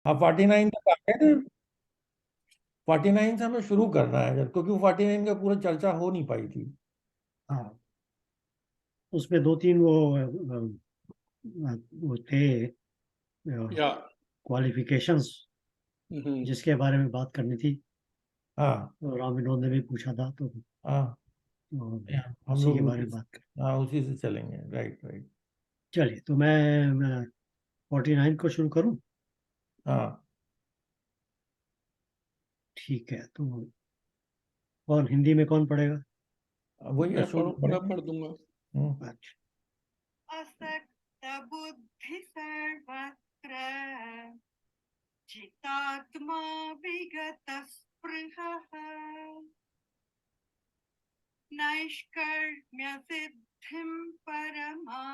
हाँ 49 तक आ गए थे। 49 से हमें शुरू करना है क्योंकि 49 का पूरा चर्चा हो नहीं पाई थी। हाँ, उसमें दो तीन वो थे या क्वालिफिकेशंस हम्म, जिसके बारे में बात करनी थी। हाँ तो राम विनोद ने भी पूछा था, तो हाँ हम उसी लोग के बारे उसी में बात कर। हाँ उसी से चलेंगे। Right right. चलिए, तो मैं 49 को शुरू करूं। हाँ ठीक है, तो कौन हिंदी में कौन पढ़ेगा? वही अशोक मैं पढ़ेंगे। पढ़ दूंगा। अच्छा। असक्त बुद्धि सर्वत्र जितात्मा विगत स्पृहः नैष्कर्म्य सिद्धिं परमा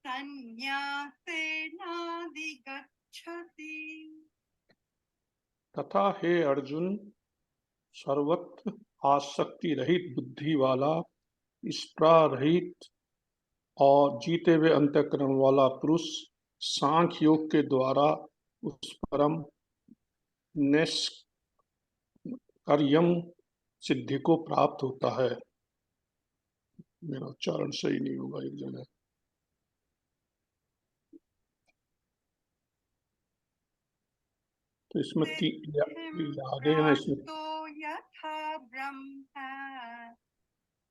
संन्यासेनाधिगच्छति। तथा हे अर्जुन, सर्वत्र आसक्ति रहित बुद्धि वाला, स्पृहा रहित और जीते हुए अंतःकरण वाला पुरुष सांख्य योग के द्वारा उस परम निष्कर्यम सिद्धि को प्राप्त होता है। मेरा उच्चारण सही नहीं होगा एक जगह। तो इसमें सिद्धिं आगे है इसमें। प्राप्तो यथा ब्रह्म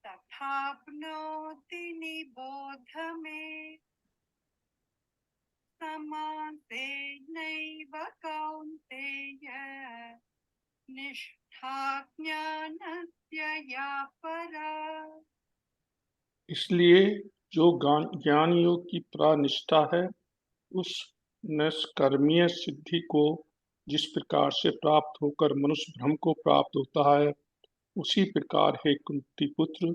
तथाप्नोति निबोध मे समासेनैव कौन्तेय निष्ठा ज्ञानस्य या परा। इसलिए जो ज्ञान योग की प्रानिष्ठा है, उस निष्कर्मीय सिद्धि को जिस प्रकार से प्राप्त होकर मनुष्य भ्रम को प्राप्त होता है, उसी प्रकार हे कुंती पुत्र,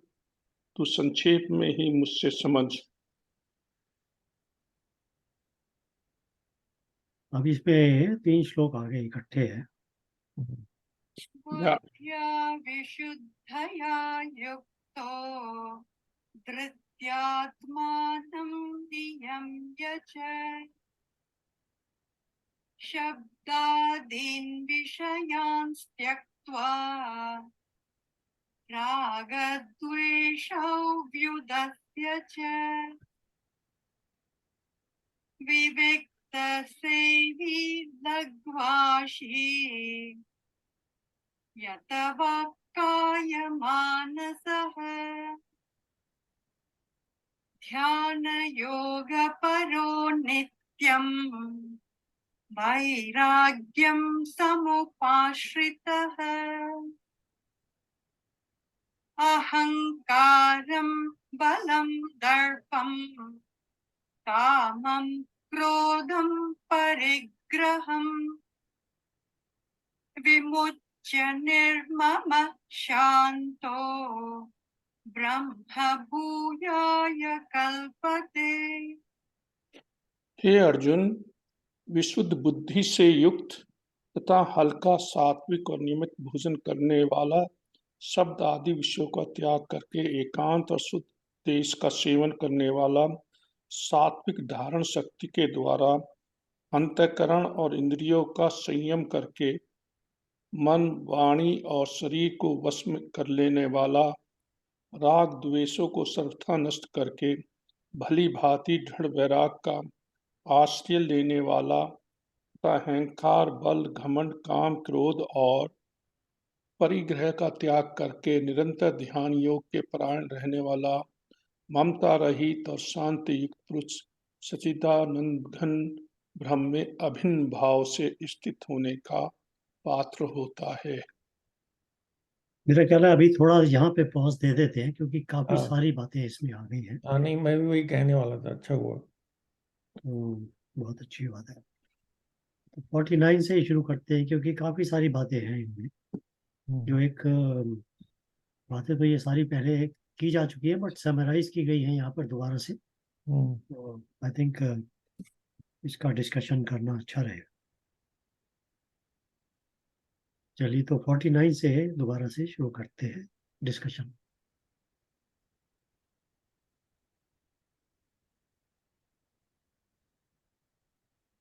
तू संक्षेप में ही मुझसे समझ। अब इसमें 3 श्लोक आगे इकट्ठे हैं। या बुद्ध्या विशुद्धया युक्तो धृत्यात्मानं नियम्य च शब्दादीन् विषयान् त्यक्त्वा रागद्वेषौ व्युदस्य च विविक्तसेवी लघ्वाशी यत वाक्कायमानसः ध्यानयोगपरो नित्यम् वैराग्यं समुपाश्रितः अहंकारं बलं दर्पं कामं क्रोधं परिग्रहं विमुच्य निर्ममः शान्तो ब्रह्मभूयाय कल्पते। हे अर्जुन, विशुद्ध बुद्धि से युक्त तथा हल्का सात्विक और नियमित भोजन करने वाला, शब्द आदि विषयों का त्याग करके एकांत और शुद्ध तेज का सेवन करने वाला, सात्विक धारण शक्ति के द्वारा अंतःकरण और इंद्रियों का संयम करके मन, वाणी और शरीर को वश में कर लेने वाला, राग द्वेषों को सर्वथा नष्ट करके भली भांति दृढ़ वैराग का आश्रय लेने वाला, तथा अहंकार, बल, घमंड, काम, क्रोध और परिग्रह का त्याग करके निरंतर ध्यान योग के परायण रहने वाला, ममता रहित और शांति युक्त पुरुष सच्चिदानंद घन ब्रह्म में अभिन्न भाव से स्थित होने का पात्र होता है। मेरा ख्याल है अभी थोड़ा यहाँ पे पॉज दे देते हैं, क्योंकि काफी हाँ सारी बातें इसमें आ गई हैं। हाँ नहीं मैं भी वही कहने वाला था। अच्छा हुआ। तो बहुत अच्छी बात है। तो 49 से ही शुरू करते हैं, क्योंकि काफी सारी बातें हैं इनमें। जो हम्म एक बातें तो ये सारी पहले की जा चुकी है, बट समराइज की गई है यहाँ पर दोबारा से। हम्म। तो आई थिंक इसका डिस्कशन करना अच्छा रहेगा। चलिए, तो 49 से दोबारा से शुरू करते हैं डिस्कशन।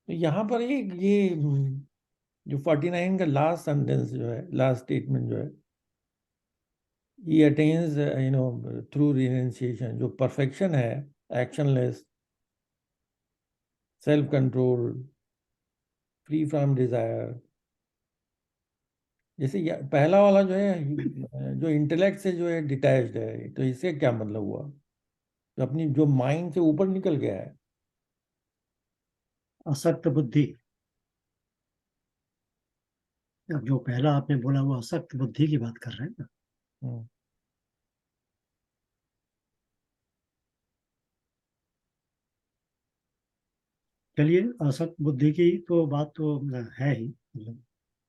तो यहाँ पर ये जो 49 का लास्ट सेंटेंस जो है, लास्ट स्टेटमेंट जो है, he attains through renunciation, जो perfection है, actionless, self control, free from desire, जैसे पहला वाला जो है, जो इंटेलेक्ट से जो है डिटैच्ड है, तो इससे क्या मतलब हुआ? जो अपनी जो माइंड से ऊपर निकल गया है। असक्त बुद्धि, अब जो पहला आपने बोला वो असक्त बुद्धि की बात कर रहे हैं ना। हम्म। चलिए, असक्त बुद्धि की तो बात तो है ही, मतलब,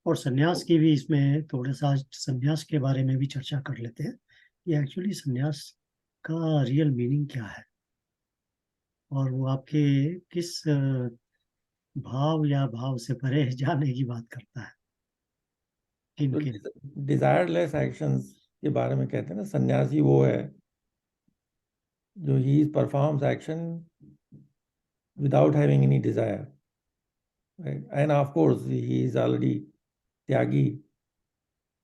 और सन्यास की भी इसमें थोड़ा सा सन्यास के बारे में भी चर्चा कर लेते हैं कि एक्चुअली सन्यास का रियल मीनिंग क्या है, और वो आपके किस भाव या भाव से परे जाने की बात करता है, किन तो किन। डिजायरलेस एक्शंस के बारे में कहते हैं ना, सन्यासी वो है जो he performs action without having any desire, right? And of course he is already त्यागी,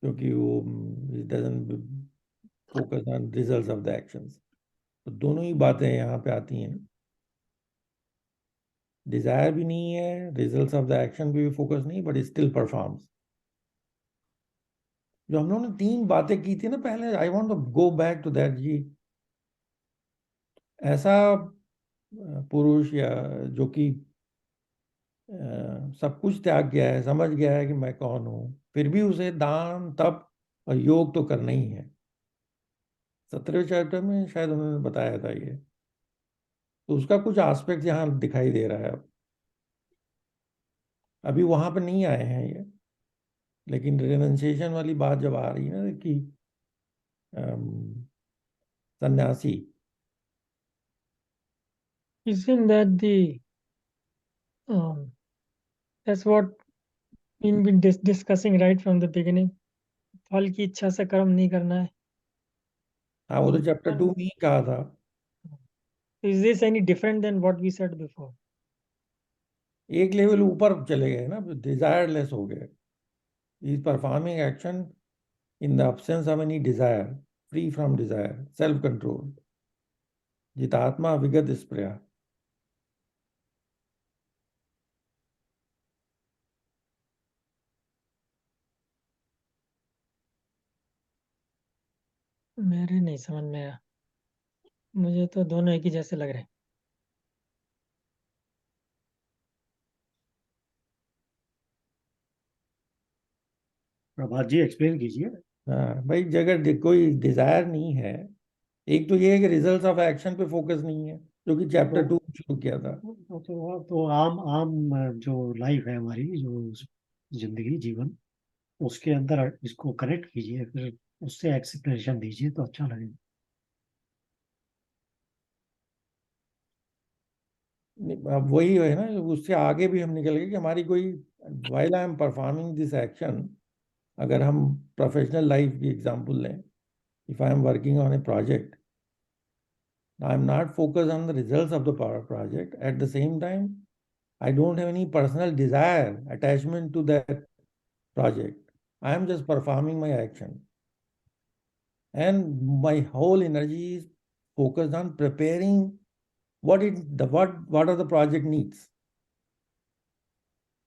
क्योंकि वो he doesn't focus on results of the actions. तो दोनों ही बातें यहाँ पे आती हैं, डिजायर भी नहीं है, रिजल्ट्स ऑफ द एक्शन पे भी फोकस नहीं, बट स्टिल परफॉर्म्स। जो हम लोगों ने 3 बातें की थी ना पहले, I want to go back to that जी। ऐसा पुरुष या जो कि सब कुछ त्याग गया है, समझ गया है कि मैं कौन हूं, फिर भी उसे दान तप और योग तो करना ही है। 17वें चैप्टर में शायद उन्होंने बताया था ये, तो उसका कुछ एस्पेक्ट यहाँ दिखाई दे रहा है। अब अभी वहां पर नहीं आए हैं ये, लेकिन रिनंसिएशन वाली बात जब आ रही है ना कि सन्यासी, Isn't that the that's what been discussing right from the beginning? फल की इच्छा से कर्म नहीं करना है. हाँ वो तो चैप्टर 2 में ही कहा था। Is this any different than what we said before? एक लेवल ऊपर चले गए ना, डिजायरलेस हो गए। Is performing action in the absence of any desire, free from desire, self control, जितात्मा विगत स्प्रिया। मेरे नहीं समझ में आया, मुझे तो दोनों एक ही जैसे लग रहे हैं. प्रभात जी एक्सप्लेन कीजिए। हाँ भाई, अगर कोई डिजायर नहीं है, एक तो ये है कि रिजल्ट्स ऑफ एक्शन पे फोकस नहीं है, जो कि चैप्टर 2 में शुरू किया था। तो आम आम जो लाइफ है हमारी, जो जिंदगी जीवन, उसके अंदर इसको कनेक्ट कीजिए, फिर उससे एक्सप्लेनेशन दीजिए तो अच्छा लगेगा। अब वही है ना, उससे आगे भी हम निकल गए कि हमारी कोई, while I am performing this action, अगर हम प्रोफेशनल लाइफ की एग्जांपल लें, if I am working on A project, I am not focused on the results of the project. At the same time, I don't have any personal desire, attachment to that project. I am just performing my action. And my whole energy is focused on preparing what are the project needs.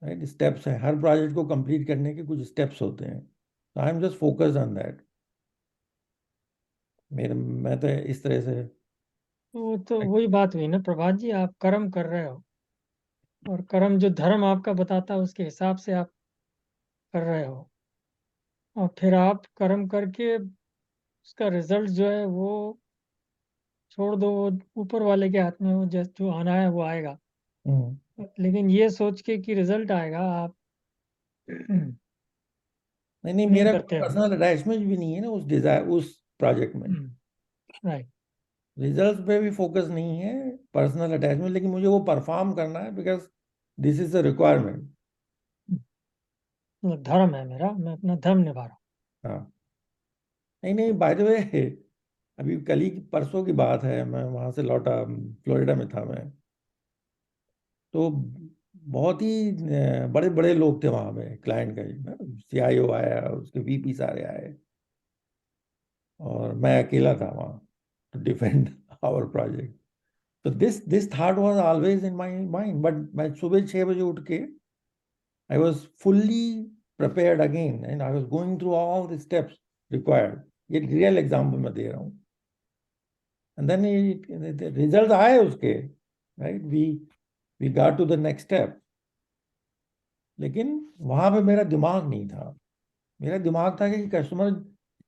Right? Steps है, हर project को complete करने के कुछ steps होते हैं. So I am just focused on that. मैं तो इस तरह से, वो तो वही बात हुई ना प्रभात जी, आप कर्म कर रहे हो और कर्म जो धर्म आपका बताता है उसके हिसाब से आप कर रहे हो, और फिर आप कर्म करके उसका रिजल्ट जो है वो छोड़ दो, वो ऊपर वाले के हाथ में, वो जो आना है वो आएगा. लेकिन ये सोच के कि रिजल्ट आएगा, आप नहीं नहीं मेरा करते हो. पर्सनल अटैचमेंट भी नहीं है ना उस डिजायर, उस प्रोजेक्ट में। राइट. रिजल्ट्स पे भी फोकस नहीं है, पर्सनल अटैचमेंट, लेकिन मुझे वो परफॉर्म करना है because this is the requirement. धर्म है मेरा, मैं अपना धर्म निभा रहा हाँ, नहीं नहीं, बाय द वे, अभी कल ही परसों की बात है, मैं वहां से लौटा, फ्लोरिडा में था मैं, तो बहुत ही बड़े बड़े लोग थे वहां पे, क्लाइंट का CIO आया, उसके VP सारे आए, और मैं अकेला था वहां टू डिफेंड आवर प्रोजेक्ट। तो this thought was always in my mind, but मैं सुबह 6 बजे उठ के I was fully prepared again and I was going through all the steps required. ये रियल एग्जाम्पल मैं दे रहा हूँ। And then the results आए उसके, right? We got to the next step. लेकिन वहां पे मेरा दिमाग नहीं था। मेरा दिमाग था कि कस्टमर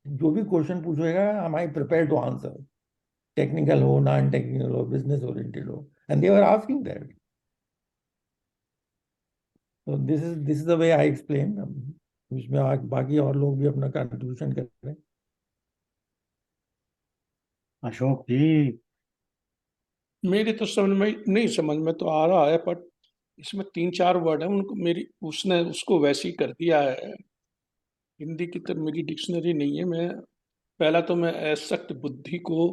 जो भी क्वेश्चन पूछेगा, am I prepared to answer? Technical हो, नॉन टेक्निकल हो, बिजनेस ओरिएंटेड हो, and they were asking that. So this is the way I explain. इसमें बाकी और लोग भी अपना कंट्रीब्यूशन कर रहे हैं। अशोक जी, मेरी तो समझ में नहीं, समझ में तो आ रहा है, पर इसमें 3-4 वर्ड है, उनको मेरी उसने उसको वैसे ही कर दिया है। हिंदी की तो मेरी डिक्शनरी नहीं है। मैं पहला तो मैं असक्त बुद्धि को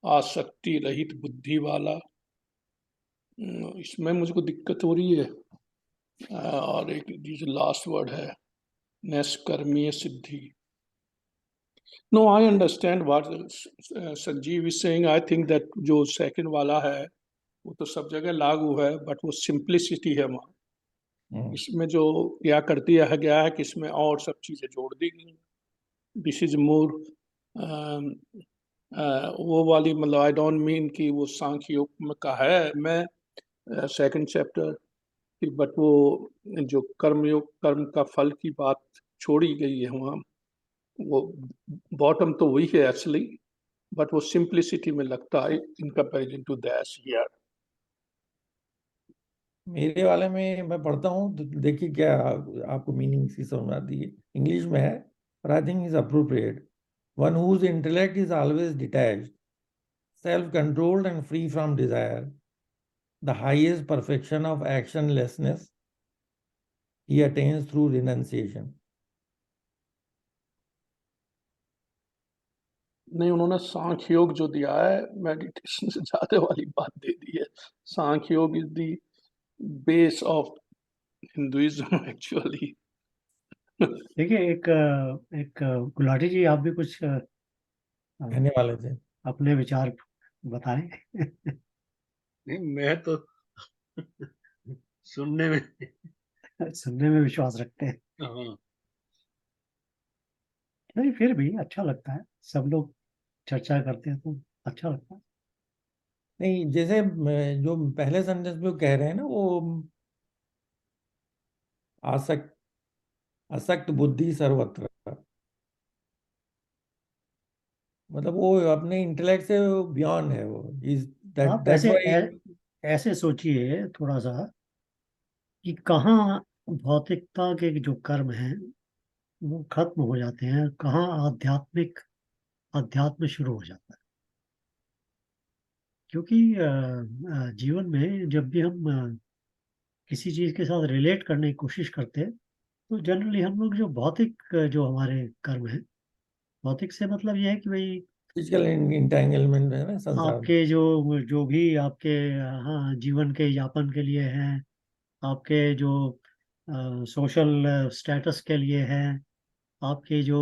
आसक्ति रहित बुद्धि वाला, इसमें मुझको दिक्कत हो रही है। और एक जो लास्ट वर्ड है नैष्कर्मीय सिद्धि। No, I understand what Sanjeev is saying. I think that जो सेकंड वाला है वो तो सब जगह लागू है, बट वो सिंप्लिसिटी है वहाँ। इसमें जो क्या कर दिया है गया है कि इसमें और सब चीजें जोड़ दी गई। दिस इज मोर वो वाली, मतलब आई डोंट मीन कि वो सांख्य योग में का है, मैं सेकंड चैप्टर की, बट वो जो कर्मयोग, कर्म का फल की बात छोड़ी गई है वहाँ। वो बॉटम तो वही है एक्चुअली, बट वो सिंप्लिसिटी में लगता है in comparison to that here. मेरे वाले में मैं पढ़ता हूँ तो देखिए क्या आपको मीनिंग सी समझ आती है। इंग्लिश में है, पर I think is appropriate. One whose intellect is always detached, self controlled and free from desire, the highest perfection of actionlessness he attains through renunciation. नहीं, उन्होंने सांख्य योग जो दिया है मेडिटेशन से ज्यादा वाली बात दे दी है। सांख्य योग is the base of Hinduism actually. देखिए एक एक गुलाटी जी, आप भी कुछ कहने वाले थे। अपने विचार बताएं। नहीं, मैं तो सुनने में सुनने में विश्वास रखते हैं। हाँ, नहीं, फिर भी अच्छा लगता है, सब लोग चर्चा करते हैं तो अच्छा लगता है। नहीं, जैसे जो पहले सेंटेंस में कह रहे हैं ना, वो आसक्त असक्त बुद्धि सर्वत्र, मतलब वो अपने इंटेलेक्ट से बियॉन्ड है। वो इज आप दैट्स ऐसे व्हाई। ऐसे सोचिए थोड़ा सा कि कहाँ भौतिकता के जो कर्म हैं वो खत्म हो जाते हैं, कहाँ अध्यात्म शुरू हो जाता है। क्योंकि जीवन में जब भी हम किसी चीज के साथ रिलेट करने की कोशिश करते हैं तो जनरली हम लोग जो भौतिक जो हमारे कर्म है, भौतिक से मतलब ये है कि भाई फिजिकल इंटेंगलमेंट है ना संसार में। आपके जो जो भी आपके हाँ जीवन के यापन के लिए हैं, आपके जो सोशल स्टेटस के लिए हैं, आपके जो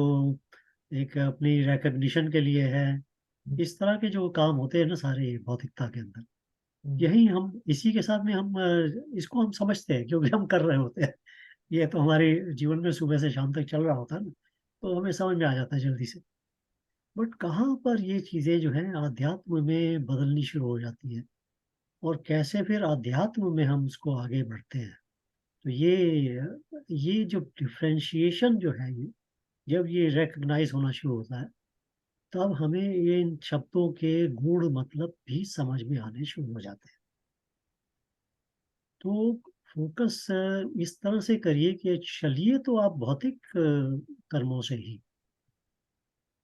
एक अपनी रिकग्निशन के लिए है, इस तरह के जो काम होते हैं ना सारे भौतिकता के अंदर, यही हम इसी के साथ में हम इसको हम समझते हैं क्योंकि हम कर रहे होते हैं। ये तो हमारे जीवन में सुबह से शाम तक चल रहा होता है ना, तो हमें समझ में आ जाता है जल्दी से। बट कहाँ पर ये चीजें जो है आध्यात्म में बदलनी शुरू हो जाती है, और कैसे फिर आध्यात्म में हम उसको आगे बढ़ते हैं। तो ये जो डिफ्रेंशिएशन जो है, ये जब ये रिकग्नाइज होना शुरू होता है तब हमें ये इन शब्दों के गूढ़ मतलब भी समझ में आने शुरू हो जाते हैं। तो फोकस इस तरह से करिए कि चलिए तो आप भौतिक कर्मों से ही,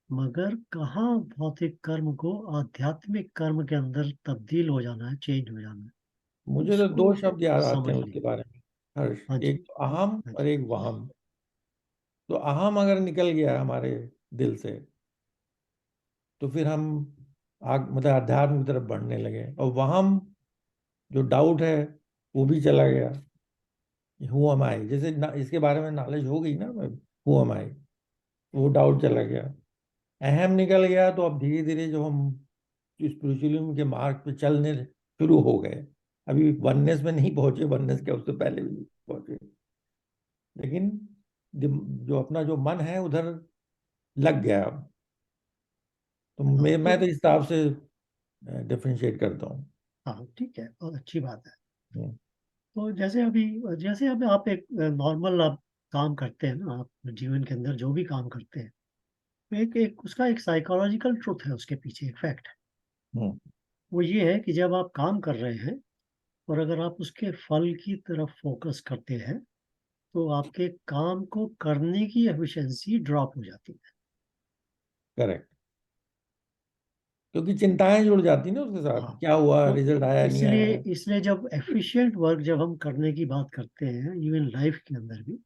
मगर कहाँ भौतिक कर्म को आध्यात्मिक कर्म के अंदर तब्दील हो जाना है, चेंज हो जाना है, मुझे तो उसको दो शब्द याद आते समझ हैं लीजिए। उसके बारे में, हर्ष। हाँ जी, एक तो अहम हाँ और जी। एक वहम। तो अहम अगर निकल गया हमारे दिल से तो फिर हम मतलब अध्यात्म की तरफ बढ़ने लगे, और वहम जो डाउट है वो भी चला गया, हु एम आई, जैसे इसके बारे में नॉलेज हो गई ना, हु एम आई, वो डाउट चला गया, अहम निकल गया, तो अब धीरे धीरे जो हम स्पिरिचुअलिज्म के मार्ग पे चलने शुरू हो गए। अभी वननेस में नहीं पहुंचे, वननेस के उससे पहले भी नहीं पहुंचे, लेकिन जो अपना जो मन है उधर लग गया अब। तो मैं तो इस हिसाब से डिफरेंशिएट करता हूँ। हाँ ठीक है, बहुत अच्छी बात है। हम्म, तो जैसे अभी आप एक नॉर्मल आप काम करते हैं ना, आप जीवन के अंदर जो भी काम करते हैं, तो एक एक उसका एक साइकोलॉजिकल ट्रुथ है, उसके पीछे एक फैक्ट है। हम्म, वो ये है कि जब आप काम कर रहे हैं और अगर आप उसके फल की तरफ फोकस करते हैं, तो आपके काम को करने की एफिशिएंसी ड्रॉप हो जाती है। करेक्ट, क्योंकि चिंताएं जुड़ जाती ना उसके साथ, हाँ, क्या हुआ, तो रिजल्ट आया नहीं इसलिए आया। इसलिए जब एफिशिएंट वर्क जब हम करने की बात करते हैं इवन लाइफ के अंदर भी,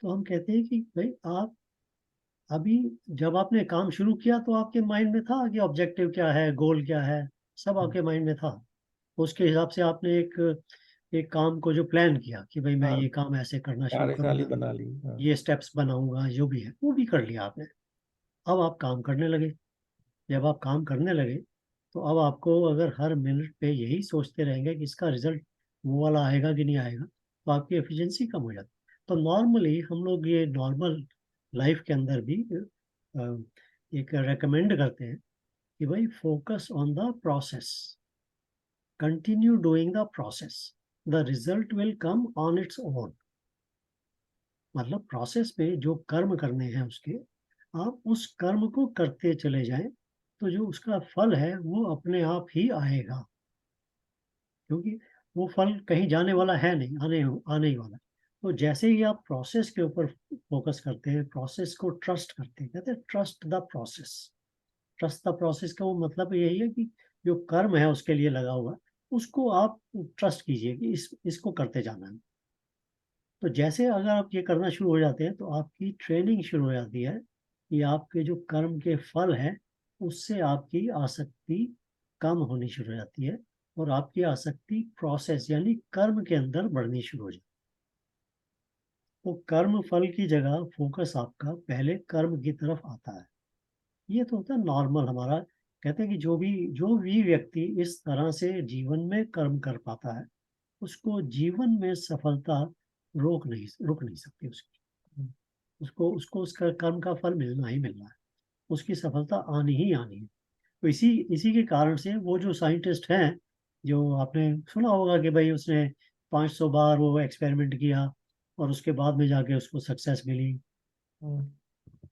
तो हम कहते हैं कि भाई आप अभी जब आपने काम शुरू किया तो आपके माइंड में था कि ऑब्जेक्टिव क्या है, गोल क्या है, सब आपके माइंड में था। उसके हिसाब से आपने एक एक काम को जो प्लान किया कि भाई मैं हाँ, ये काम ऐसे करना शुरू कार्यशाली करूंगा, बना ली, हाँ। ये स्टेप्स बनाऊंगा, जो भी है वो भी कर लिया आपने। अब आप काम करने लगे। जब आप काम करने लगे, तो अब आपको अगर हर मिनट पे यही सोचते रहेंगे कि इसका रिजल्ट वो वाला आएगा कि नहीं आएगा, तो आपकी एफिशिएंसी कम हो जाती है। तो नॉर्मली हम लोग ये नॉर्मल लाइफ के अंदर भी एक रेकमेंड करते हैं कि भाई focus on the process, continue doing the process, the result will come on its own. मतलब प्रोसेस में जो कर्म करने हैं उसके, आप उस कर्म को करते चले जाएं, तो जो उसका फल है वो अपने आप ही आएगा। क्योंकि वो फल कहीं जाने वाला है नहीं, आने ही वाला है। तो जैसे ही आप प्रोसेस के ऊपर फोकस करते हैं, प्रोसेस को ट्रस्ट करते हैं, कहते हैं trust the process. Trust the process का वो मतलब यही है कि जो कर्म है उसके लिए लगा हुआ, उसको आप ट्रस्ट कीजिए कि इसको करते जाना है। तो जैसे अगर आप ये करना शुरू हो जाते हैं, तो आपकी ट्रेनिंग शुरू हो जाती है कि आपके जो कर्म के फल हैं उससे आपकी आसक्ति कम होनी शुरू हो जाती है, और आपकी आसक्ति प्रोसेस यानी कर्म के अंदर बढ़नी शुरू हो जाती है। तो कर्म फल की जगह फोकस आपका पहले कर्म की तरफ आता है। ये तो होता है नॉर्मल हमारा। कहते हैं कि जो भी व्यक्ति इस तरह से जीवन में कर्म कर पाता है, उसको जीवन में सफलता रुक नहीं सकती उसकी। उसको उसको उसका कर्म का फल मिलना ही मिलना है, उसकी सफलता आनी ही आनी है। तो इसी इसी के कारण से वो जो साइंटिस्ट हैं, जो आपने सुना होगा कि भाई उसने 500 बार वो एक्सपेरिमेंट किया और उसके बाद में जाके उसको सक्सेस मिली। हम्म,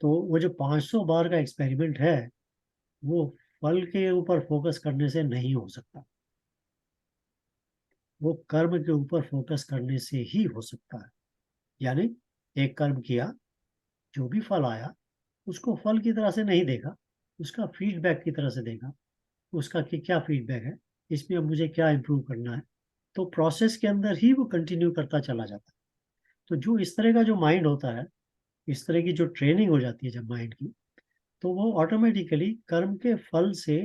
तो वो जो 500 बार का एक्सपेरिमेंट है, वो फल के ऊपर फोकस करने से नहीं हो सकता। वो कर्म के ऊपर फोकस करने से ही हो सकता है। यानी एक कर्म किया, जो भी फल आया उसको फल की तरह से नहीं देखा, उसका फीडबैक की तरह से देखा। उसका कि क्या फीडबैक है, इसमें अब मुझे क्या इम्प्रूव करना है। तो प्रोसेस के अंदर ही वो कंटिन्यू करता चला जाता है। तो जो इस तरह का जो माइंड होता है, इस तरह की जो ट्रेनिंग हो जाती है जब माइंड की, तो वो ऑटोमेटिकली कर्म के फल से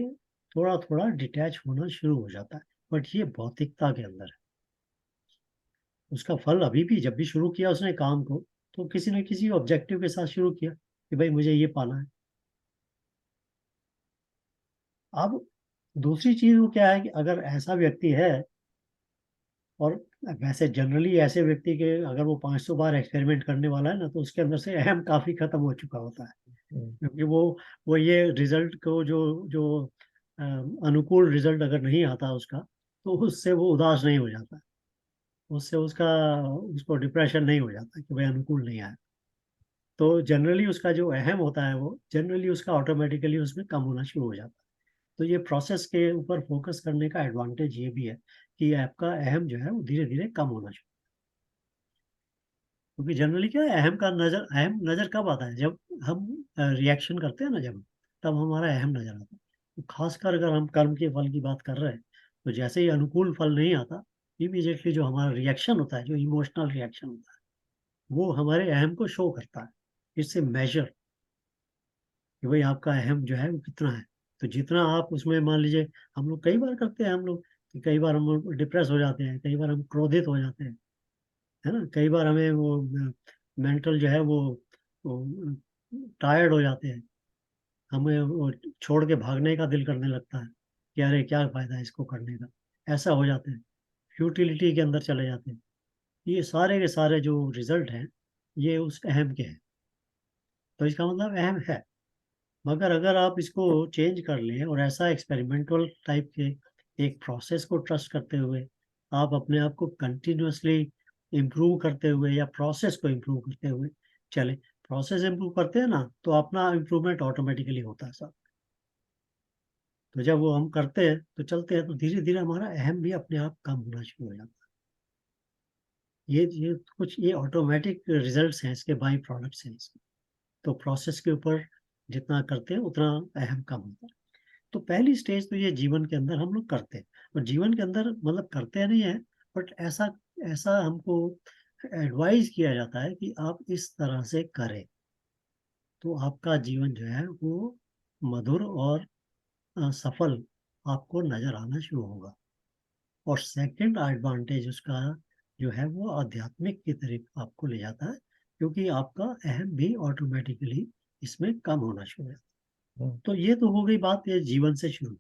थोड़ा थोड़ा डिटैच होना शुरू हो जाता है। बट ये भौतिकता के अंदर है। उसका फल अभी भी जब भी शुरू किया उसने काम को, तो किसी न किसी ऑब्जेक्टिव के साथ शुरू किया कि भाई मुझे ये पाना है। अब दूसरी चीज वो क्या है कि अगर ऐसा व्यक्ति है, और वैसे जनरली ऐसे व्यक्ति के अगर वो 500 बार एक्सपेरिमेंट करने वाला है ना, तो उसके अंदर से अहम काफी खत्म हो चुका होता है। हम्म, क्योंकि वो ये रिजल्ट को जो जो अनुकूल रिजल्ट अगर नहीं आता उसका, तो उससे वो उदास नहीं हो जाता। उससे उसको डिप्रेशन नहीं हो जाता कि भाई अनुकूल नहीं आया। तो जनरली उसका जो अहम होता है वो जनरली उसका ऑटोमेटिकली उसमें कम होना शुरू हो जाता है। तो ये प्रोसेस के ऊपर फोकस करने का एडवांटेज ये भी है कि आपका अहम जो है वो धीरे धीरे कम होना शुरू। क्योंकि जनरली क्या है, अहम नजर कब आता है, जब हम रिएक्शन करते हैं ना, जब तब हमारा अहम नजर आता है। तो खासकर अगर हम कर्म के फल की बात कर रहे हैं, तो जैसे ही अनुकूल फल नहीं आता, इमीडिएटली जो हमारा रिएक्शन होता है, जो इमोशनल रिएक्शन होता है, वो हमारे अहम को शो करता है। इससे मेजर कि भाई आपका अहम जो है वो कितना है। तो जितना आप उसमें मान लीजिए, हम लोग कई बार करते हैं हम लोग कि कई बार हम डिप्रेस हो जाते हैं, कई बार हम क्रोधित हो जाते हैं। है ना। कई बार हमें वो मेंटल जो है वो टायर्ड हो जाते हैं, हमें वो छोड़ के भागने का दिल करने लगता है कि अरे क्या फायदा है इसको करने का, ऐसा हो जाते हैं, फ्यूटिलिटी के अंदर चले जाते हैं। ये सारे के सारे जो रिजल्ट हैं ये उस अहम के हैं। तो इसका मतलब अहम है, मगर अगर आप इसको चेंज कर लें और ऐसा एक्सपेरिमेंटल टाइप के एक प्रोसेस को ट्रस्ट करते हुए आप अपने आप को कंटिन्यूअसली इम्प्रूव करते हुए या प्रोसेस को इम्प्रूव करते हुए चले, प्रोसेस इम्प्रूव करते हैं ना तो अपना इम्प्रूवमेंट ऑटोमेटिकली होता है सब। तो जब वो हम करते हैं तो चलते हैं तो धीरे धीरे हमारा अहम भी अपने आप कम होना शुरू हो जाता है। ये कुछ ये ऑटोमेटिक रिजल्ट्स हैं इसके, बाई प्रोडक्ट्स हैं इसके। तो प्रोसेस के ऊपर जितना करते हैं उतना अहम कम होता है। तो पहली स्टेज तो ये जीवन के अंदर हम लोग करते हैं, और जीवन के अंदर मतलब करते नहीं है, बट ऐसा ऐसा हमको एडवाइस किया जाता है कि आप इस तरह से करें तो आपका जीवन जो है वो मधुर और सफल आपको नजर आना शुरू होगा। और सेकंड एडवांटेज उसका जो है वो आध्यात्मिक की तरफ आपको ले जाता है, क्योंकि आपका अहम भी ऑटोमेटिकली इसमें कम होना शुरू हो जाता है। तो ये तो हो गई बात, ये जीवन से शुरू।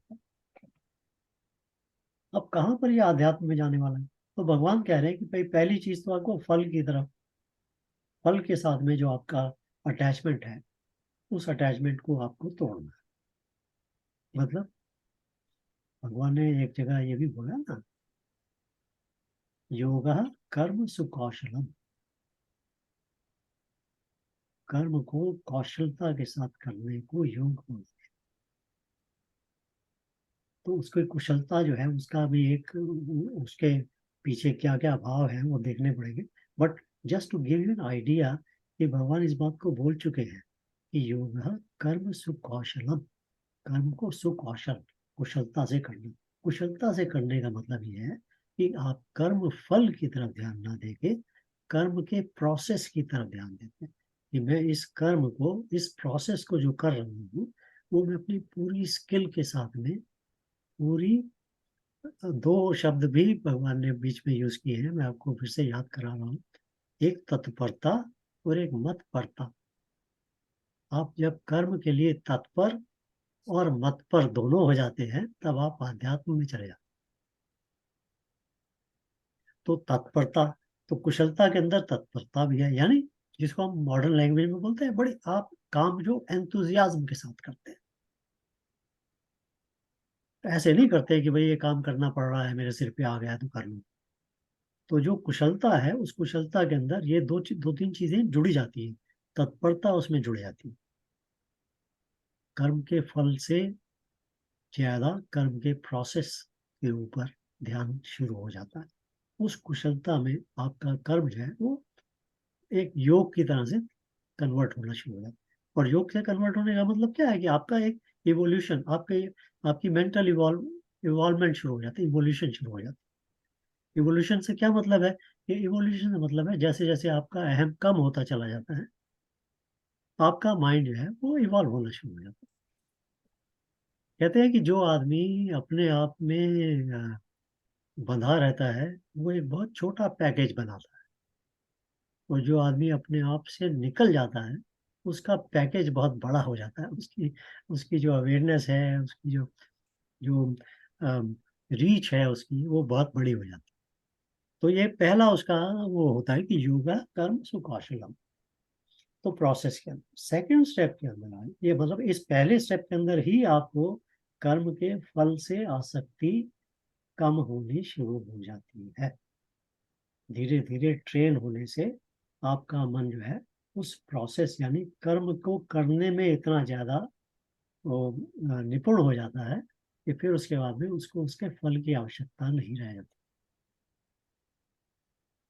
अब कहाँ पर ये आध्यात्म में जाने वाला है? तो भगवान कह रहे हैं कि भाई पहली चीज तो आपको फल की तरफ, फल के साथ में जो आपका अटैचमेंट है उस अटैचमेंट को आपको तोड़ना है। मतलब भगवान ने एक जगह ये भी बोला ना, योगा कर्म सुकौशलम, कर्म को कौशलता के साथ करने को योग बोलते हैं। तो उसकी कुशलता जो है उसका भी एक, उसके पीछे क्या क्या भाव है वो देखने पड़ेंगे। But just to give you an idea कि भगवान इस बात को बोल चुके हैं कि योग कर्म सुकौशलम, कर्म को सुकौशल कुशलता से करना। कुशलता से करने का मतलब ये है कि आप कर्म फल की तरफ ध्यान ना देके कर्म के प्रोसेस की तरफ ध्यान देते हैं कि मैं इस कर्म को, इस प्रोसेस को जो कर रहा हूँ वो मैं अपनी पूरी स्किल के साथ में, पूरी, दो शब्द भी भगवान ने बीच में यूज किए हैं, मैं आपको फिर से याद करा रहा हूँ, एक तत्परता और एक मतपरता। आप जब कर्म के लिए तत्पर और मतपर दोनों हो जाते हैं तब आप आध्यात्म में चले जाते हैं। तो तत्परता, तो कुशलता के अंदर तत्परता भी है, यानी जिसको हम मॉडर्न लैंग्वेज में बोलते हैं बड़ी आप काम जो एंथुजियाज्म के साथ करते हैं। तो ऐसे नहीं करते कि भाई ये काम करना पड़ रहा है मेरे सिर पे आ गया तो कर लूँ। तो जो कुशलता है उस कुशलता के अंदर ये दो तीन चीजें जुड़ी जाती है, तत्परता उसमें जुड़ जाती है। कर्म के फल से ज्यादा कर्म के प्रोसेस के ऊपर ध्यान शुरू हो जाता है। उस कुशलता में आपका कर्म जो है वो एक योग की तरह से कन्वर्ट होना शुरू हो जाता है। और योग से कन्वर्ट होने का मतलब क्या है कि आपका एक इवोल्यूशन, आपकी मेंटल इवॉल्वमेंट शुरू हो जाती है, इवोल्यूशन शुरू हो जाती है। इवोल्यूशन से क्या मतलब है? ये इवोल्यूशन से मतलब है जैसे जैसे आपका अहम कम होता चला जाता है आपका माइंड जो है वो इवॉल्व होना शुरू हो जाता है। कहते हैं कि जो आदमी अपने आप में बंधा रहता है वो एक बहुत छोटा पैकेज बनाता है, और जो आदमी अपने आप से निकल जाता है उसका पैकेज बहुत बड़ा हो जाता है। उसकी उसकी जो अवेयरनेस है, उसकी जो जो रीच है उसकी, वो बहुत बड़ी हो जाती है। तो ये पहला उसका वो होता है कि योगा कर्म सुकौशलम। तो प्रोसेस के अंदर सेकंड स्टेप के अंदर आए, ये मतलब इस पहले स्टेप के अंदर ही आपको कर्म के फल से आसक्ति कम होनी शुरू हो जाती है। धीरे धीरे ट्रेन होने से आपका मन जो है उस प्रोसेस यानी कर्म को करने में इतना ज्यादा वो निपुण हो जाता है कि फिर उसके बाद में उसको उसके फल की आवश्यकता नहीं रह जाती,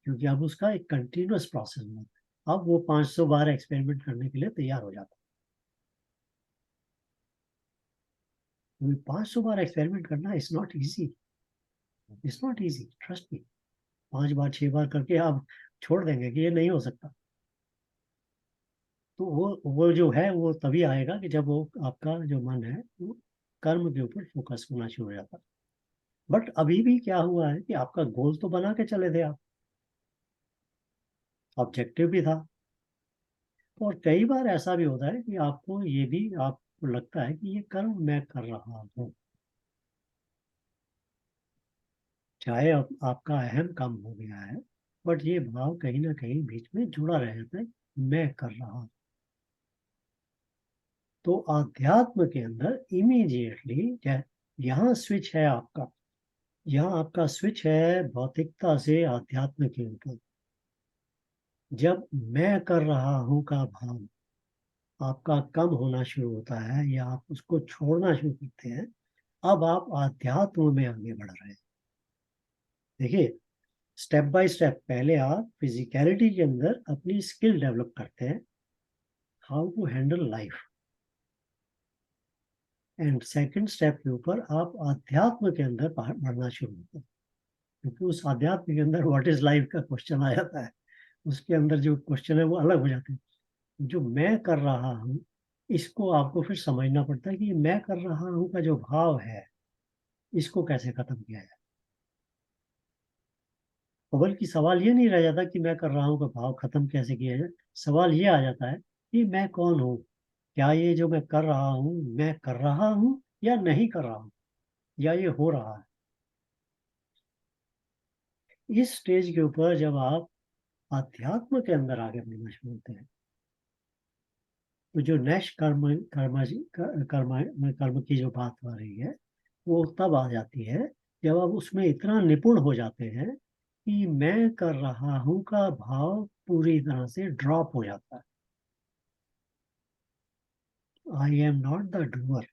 क्योंकि अब उसका एक कंटिन्यूअस प्रोसेस होता है। अब वो 500 बार एक्सपेरिमेंट करने के लिए तैयार हो जाता है। 500 बार एक्सपेरिमेंट करना is not easy, it's not easy, trust me. 5 बार 6 बार करके आप छोड़ देंगे कि ये नहीं हो सकता। तो वो जो है वो तभी आएगा कि जब वो आपका जो मन है वो कर्म के ऊपर फोकस होना शुरू हो जाता है। बट अभी भी क्या हुआ है कि आपका गोल तो बना के चले थे आप, ऑब्जेक्टिव भी था। और कई बार ऐसा भी होता है कि आपको ये भी आपको लगता है कि ये कर्म मैं कर रहा हूँ, चाहे आपका अहम कम हो गया है, बट ये भाव कहीं ना कहीं बीच में जुड़ा रह जाता है, मैं कर रहा हूँ। तो आध्यात्म के अंदर इमीडिएटली यहाँ स्विच है आपका, यहाँ आपका स्विच है भौतिकता से आध्यात्म के ऊपर। जब मैं कर रहा हूँ का भाव आपका कम होना शुरू होता है या आप उसको छोड़ना शुरू करते हैं, अब आप आध्यात्म में आगे बढ़ रहे हैं। देखिए, स्टेप बाय स्टेप पहले आप फिजिकलिटी के अंदर अपनी स्किल डेवलप करते हैं, how to handle life, and second step के ऊपर आप आध्यात्म के अंदर बढ़ना शुरू होते हैं, क्योंकि उस आध्यात्म के अंदर व्हाट इज लाइफ का क्वेश्चन आ जाता है। उसके अंदर जो क्वेश्चन है वो अलग हो जाते हैं। जो मैं कर रहा हूँ, इसको आपको फिर समझना पड़ता है कि मैं कर रहा हूँ का जो भाव है, इसको कैसे खत्म किया जाए। तो बल्कि सवाल ये नहीं रह जाता कि मैं कर रहा हूँ का भाव खत्म कैसे किया जाए, सवाल ये आ जाता है कि मैं कौन हूँ, क्या ये जो मैं कर रहा हूँ मैं कर रहा हूँ या नहीं कर रहा हूँ, या ये हो रहा है। इस स्टेज के ऊपर जब आप अध्यात्म के अंदर आगे बढ़ना शुरू होते हैं, तो जो नेक्स्ट कर्म की जो बात आ रही है वो तब आ जाती है जब आप उसमें इतना निपुण हो जाते हैं कि मैं कर रहा हूं का भाव पूरी तरह से ड्रॉप हो जाता है। I am not the doer,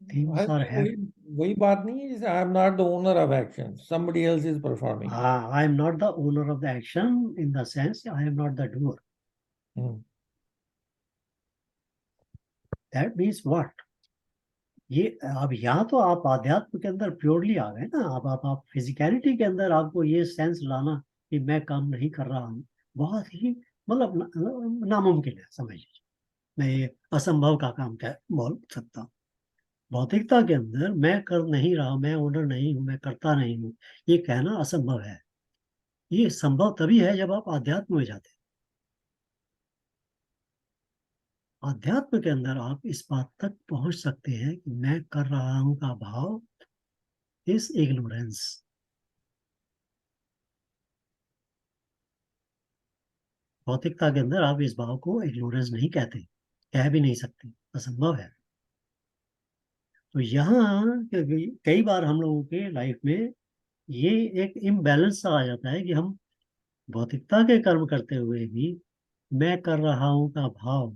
things are वही वही बात नहीं है जैसे I am not the owner of action, somebody else is performing. I am not the owner of the action in the sense I am not the doer. That means what, ये अब यहाँ तो आप आध्यात्म के अंदर प्योरली आ गए ना। अब आप फिजिकलिटी के अंदर आपको ये सेंस लाना कि मैं काम नहीं कर रहा हूँ, बहुत ही मतलब नामुमकिन है, समझ लीजिए। मैं ये असंभव का काम कह बोल सकता हूँ। भौतिकता के अंदर मैं कर नहीं रहा, मैं ओनर नहीं हूँ, मैं करता नहीं हूँ, ये कहना असंभव है। ये संभव तभी है जब आप आध्यात्म में जाते हैं। अध्यात्म के अंदर आप इस बात तक पहुंच सकते हैं कि मैं कर रहा हूं का भाव इज इग्नोरेंस। भौतिकता के अंदर आप इस भाव को इग्नोरेंस नहीं कहते, कह भी नहीं सकते, असंभव है। तो यहाँ कई बार हम लोगों के लाइफ में ये एक इम्बैलेंस सा आ जाता है कि हम भौतिकता के कर्म करते हुए भी मैं कर रहा हूं का भाव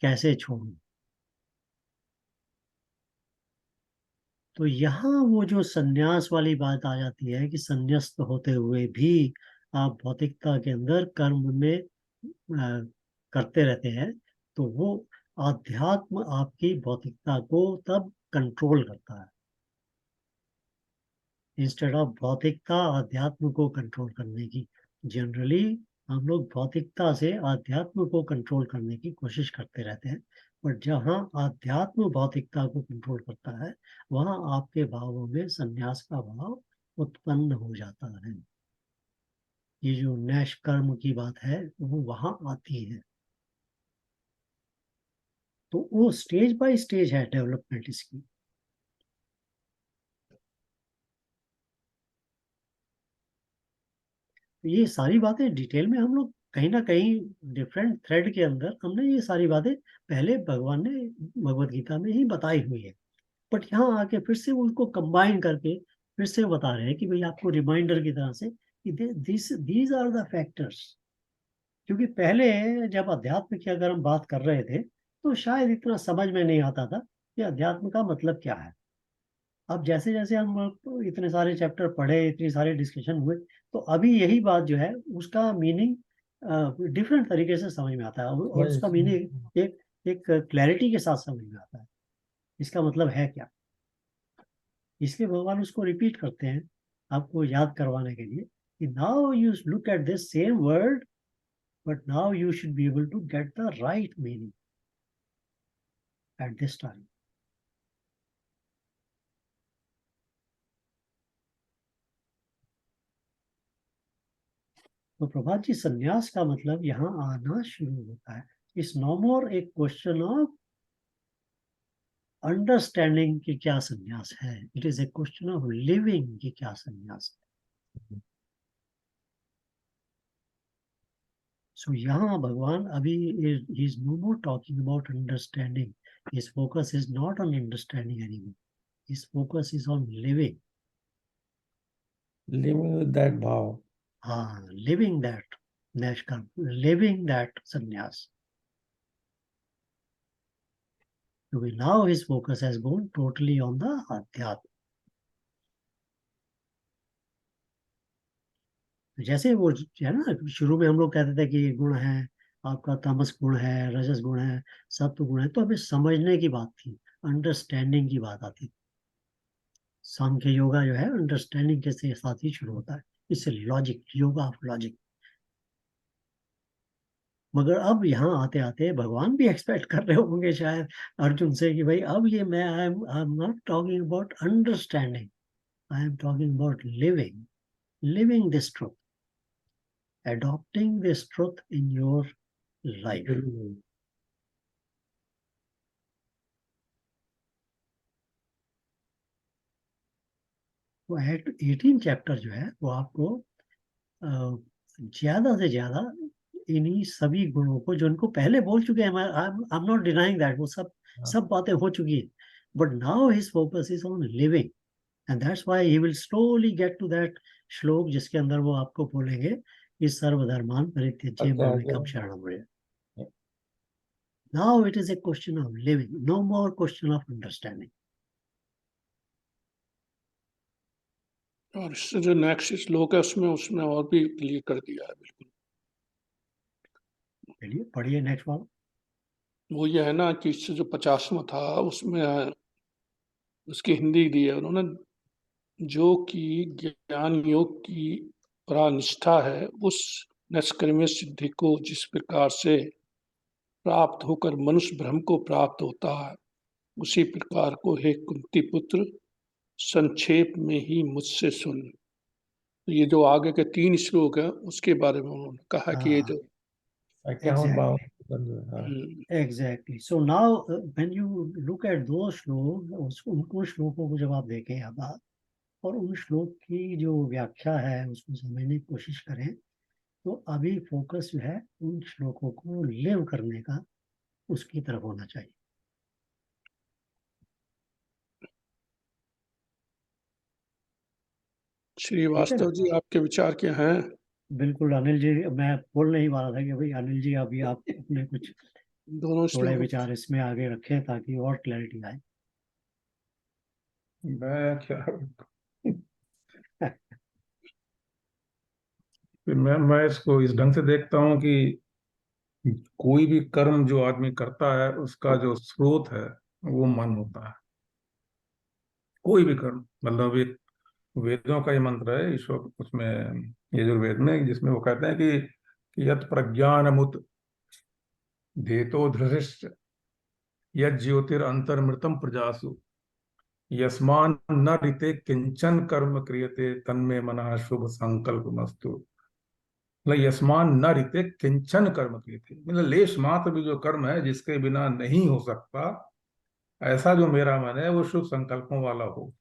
कैसे छोड़ूं। तो यहाँ वो जो संन्यास वाली बात आ जाती है कि संन्यास्त होते हुए भी आप भौतिकता के अंदर कर्म में करते रहते हैं, तो वो आध्यात्म आपकी भौतिकता को तब कंट्रोल करता है, इंस्टेड ऑफ भौतिकता आध्यात्म को कंट्रोल करने की। जनरली हम लोग भौतिकता से आध्यात्म को कंट्रोल करने की कोशिश करते रहते हैं, बट जहाँ आध्यात्म भौतिकता को कंट्रोल करता है वहाँ आपके भावों में संन्यास का भाव उत्पन्न हो जाता है। ये जो नैश कर्म की बात है वो वहाँ आती है। तो वो स्टेज बाय स्टेज है डेवलपमेंट इसकी। तो ये सारी बातें डिटेल में हम लोग कहीं ना कहीं डिफरेंट थ्रेड के अंदर हमने ये सारी बातें पहले भगवान ने भगवत गीता में ही बताई हुई है, बट यहाँ आके फिर से उनको कंबाइन करके फिर से बता रहे हैं कि भाई आपको रिमाइंडर की तरह से कि दीज आर द फैक्टर्स। क्योंकि पहले जब अध्यात्म की अगर हम बात कर रहे थे तो शायद इतना समझ में नहीं आता था कि अध्यात्म का मतलब क्या है। अब जैसे जैसे हम लोग इतने सारे चैप्टर पढ़े, इतनी सारे डिस्कशन हुए, तो अभी यही बात जो है उसका मीनिंग डिफरेंट तरीके से समझ में आता है, और उसका मीनिंग एक एक क्लैरिटी के साथ समझ में आता है, इसका मतलब है क्या। इसलिए भगवान उसको रिपीट करते हैं आपको याद करवाने के लिए कि now you look at this same word, but now you should be able to get the right meaning at this time. तो प्रभात जी संन्यास का मतलब यहाँ आना शुरू होता है. इट्स नो मोर एक क्वेश्चन ऑफ अंडरस्टैंडिंग कि क्या संन्यास है. It is a question of living कि क्या संन्यास है. सो यहाँ भगवान अभी is no more talking about understanding. His focus is not on understanding anymore. His focus is on living. Living with that भाव. हाँ, लिविंग दैट नैष्कर्म, लिविंग दैट संन्यास. Now his focus has gone totally on the अध्यात्म. जैसे वो है ना, शुरू में हम लोग कहते थे कि ये गुण है, आपका तामस गुण है, रजस गुण है, सत्व गुण है, तो अभी समझने की बात थी, अंडरस्टैंडिंग की बात आती. सांख्य योगा जो है अंडरस्टैंडिंग के साथ ही शुरू होता है. इससे लॉजिक, योगा ऑफ लॉजिक. मगर अब यहाँ आते आते भगवान भी एक्सपेक्ट कर रहे होंगे शायद अर्जुन से कि भाई अब ये मैं आई am not talking about understanding, I am talking about living this truth, adopting this truth in your life. तो 18 चैप्टर जो है वो आपको ज्यादा से ज्यादा इन्हीं सभी गुणों को, जो उनको पहले बोल चुके हैं, I am not denying that, वो सब बातें हो चुकी है, but now his focus is on living. And that's why he will slowly get to that श्लोक जिसके अंदर वो आपको बोलेंगे कि सर्वधर्मान परित्यज्य मामेकम शरणं Vraj. Now it is a question of living, no more question of understanding. और इससे जो नेक्स्ट श्लोक है उसमें और भी क्लियर कर दिया है बिल्कुल. चलिए पढ़िए नेक्स्ट वाला. वो ये है ना कि इससे जो 50वां था उसमें उसकी हिंदी दी है उन्होंने, जो कि ज्ञान योग की परानिष्ठा है उस निष्कर्मय सिद्धि को जिस प्रकार से प्राप्त होकर मनुष्य ब्रह्म को प्राप्त होता है, उसी प्रकार को हे कुंती पुत्र संक्षेप में ही मुझसे सुन. तो ये जो आगे के 3 श्लोक है उसके बारे में उन्होंने कहा कि ये जो Exactly. So now when you look at those श्लोक, उनको श्लोकों को जब आप देखें अब आप, और उन श्लोक की जो व्याख्या है उसको समझने की कोशिश करें, तो अभी फोकस जो है उन श्लोकों को लिव करने का उसकी तरफ होना चाहिए. श्रीवास्तव जी आपके विचार क्या हैं? बिल्कुल अनिल जी, मैं बोलने ही वाला था कि भाई अनिल जी अभी आप अपने कुछ दोनों थोड़े विचार इसमें आगे रखें ताकि और क्लैरिटी आए. मैं क्या मैं इसको इस ढंग से देखता हूँ कि कोई भी कर्म जो आदमी करता है उसका जो स्रोत है वो मन होता है. कोई भी कर्म, मतलब एक वेदों का ये मंत्र है ईश्वर उसमें यजुर्वेद में, जिसमें वो कहते हैं कि यत् प्रज्ञानमुत धेतो धृष्ट यत् ज्योतिरंतर्मृतम प्रजासु यस्मान न ऋते किंचन कर्म क्रियते तन्मे मनः शुभ संकल्पमस्तु. मतलब यस्मान न ऋते किंचन कर्म क्रियते, मतलब लेश मात्र भी जो कर्म है जिसके बिना नहीं हो सकता, ऐसा जो मेरा मन है वो शुभ संकल्पों वाला हो.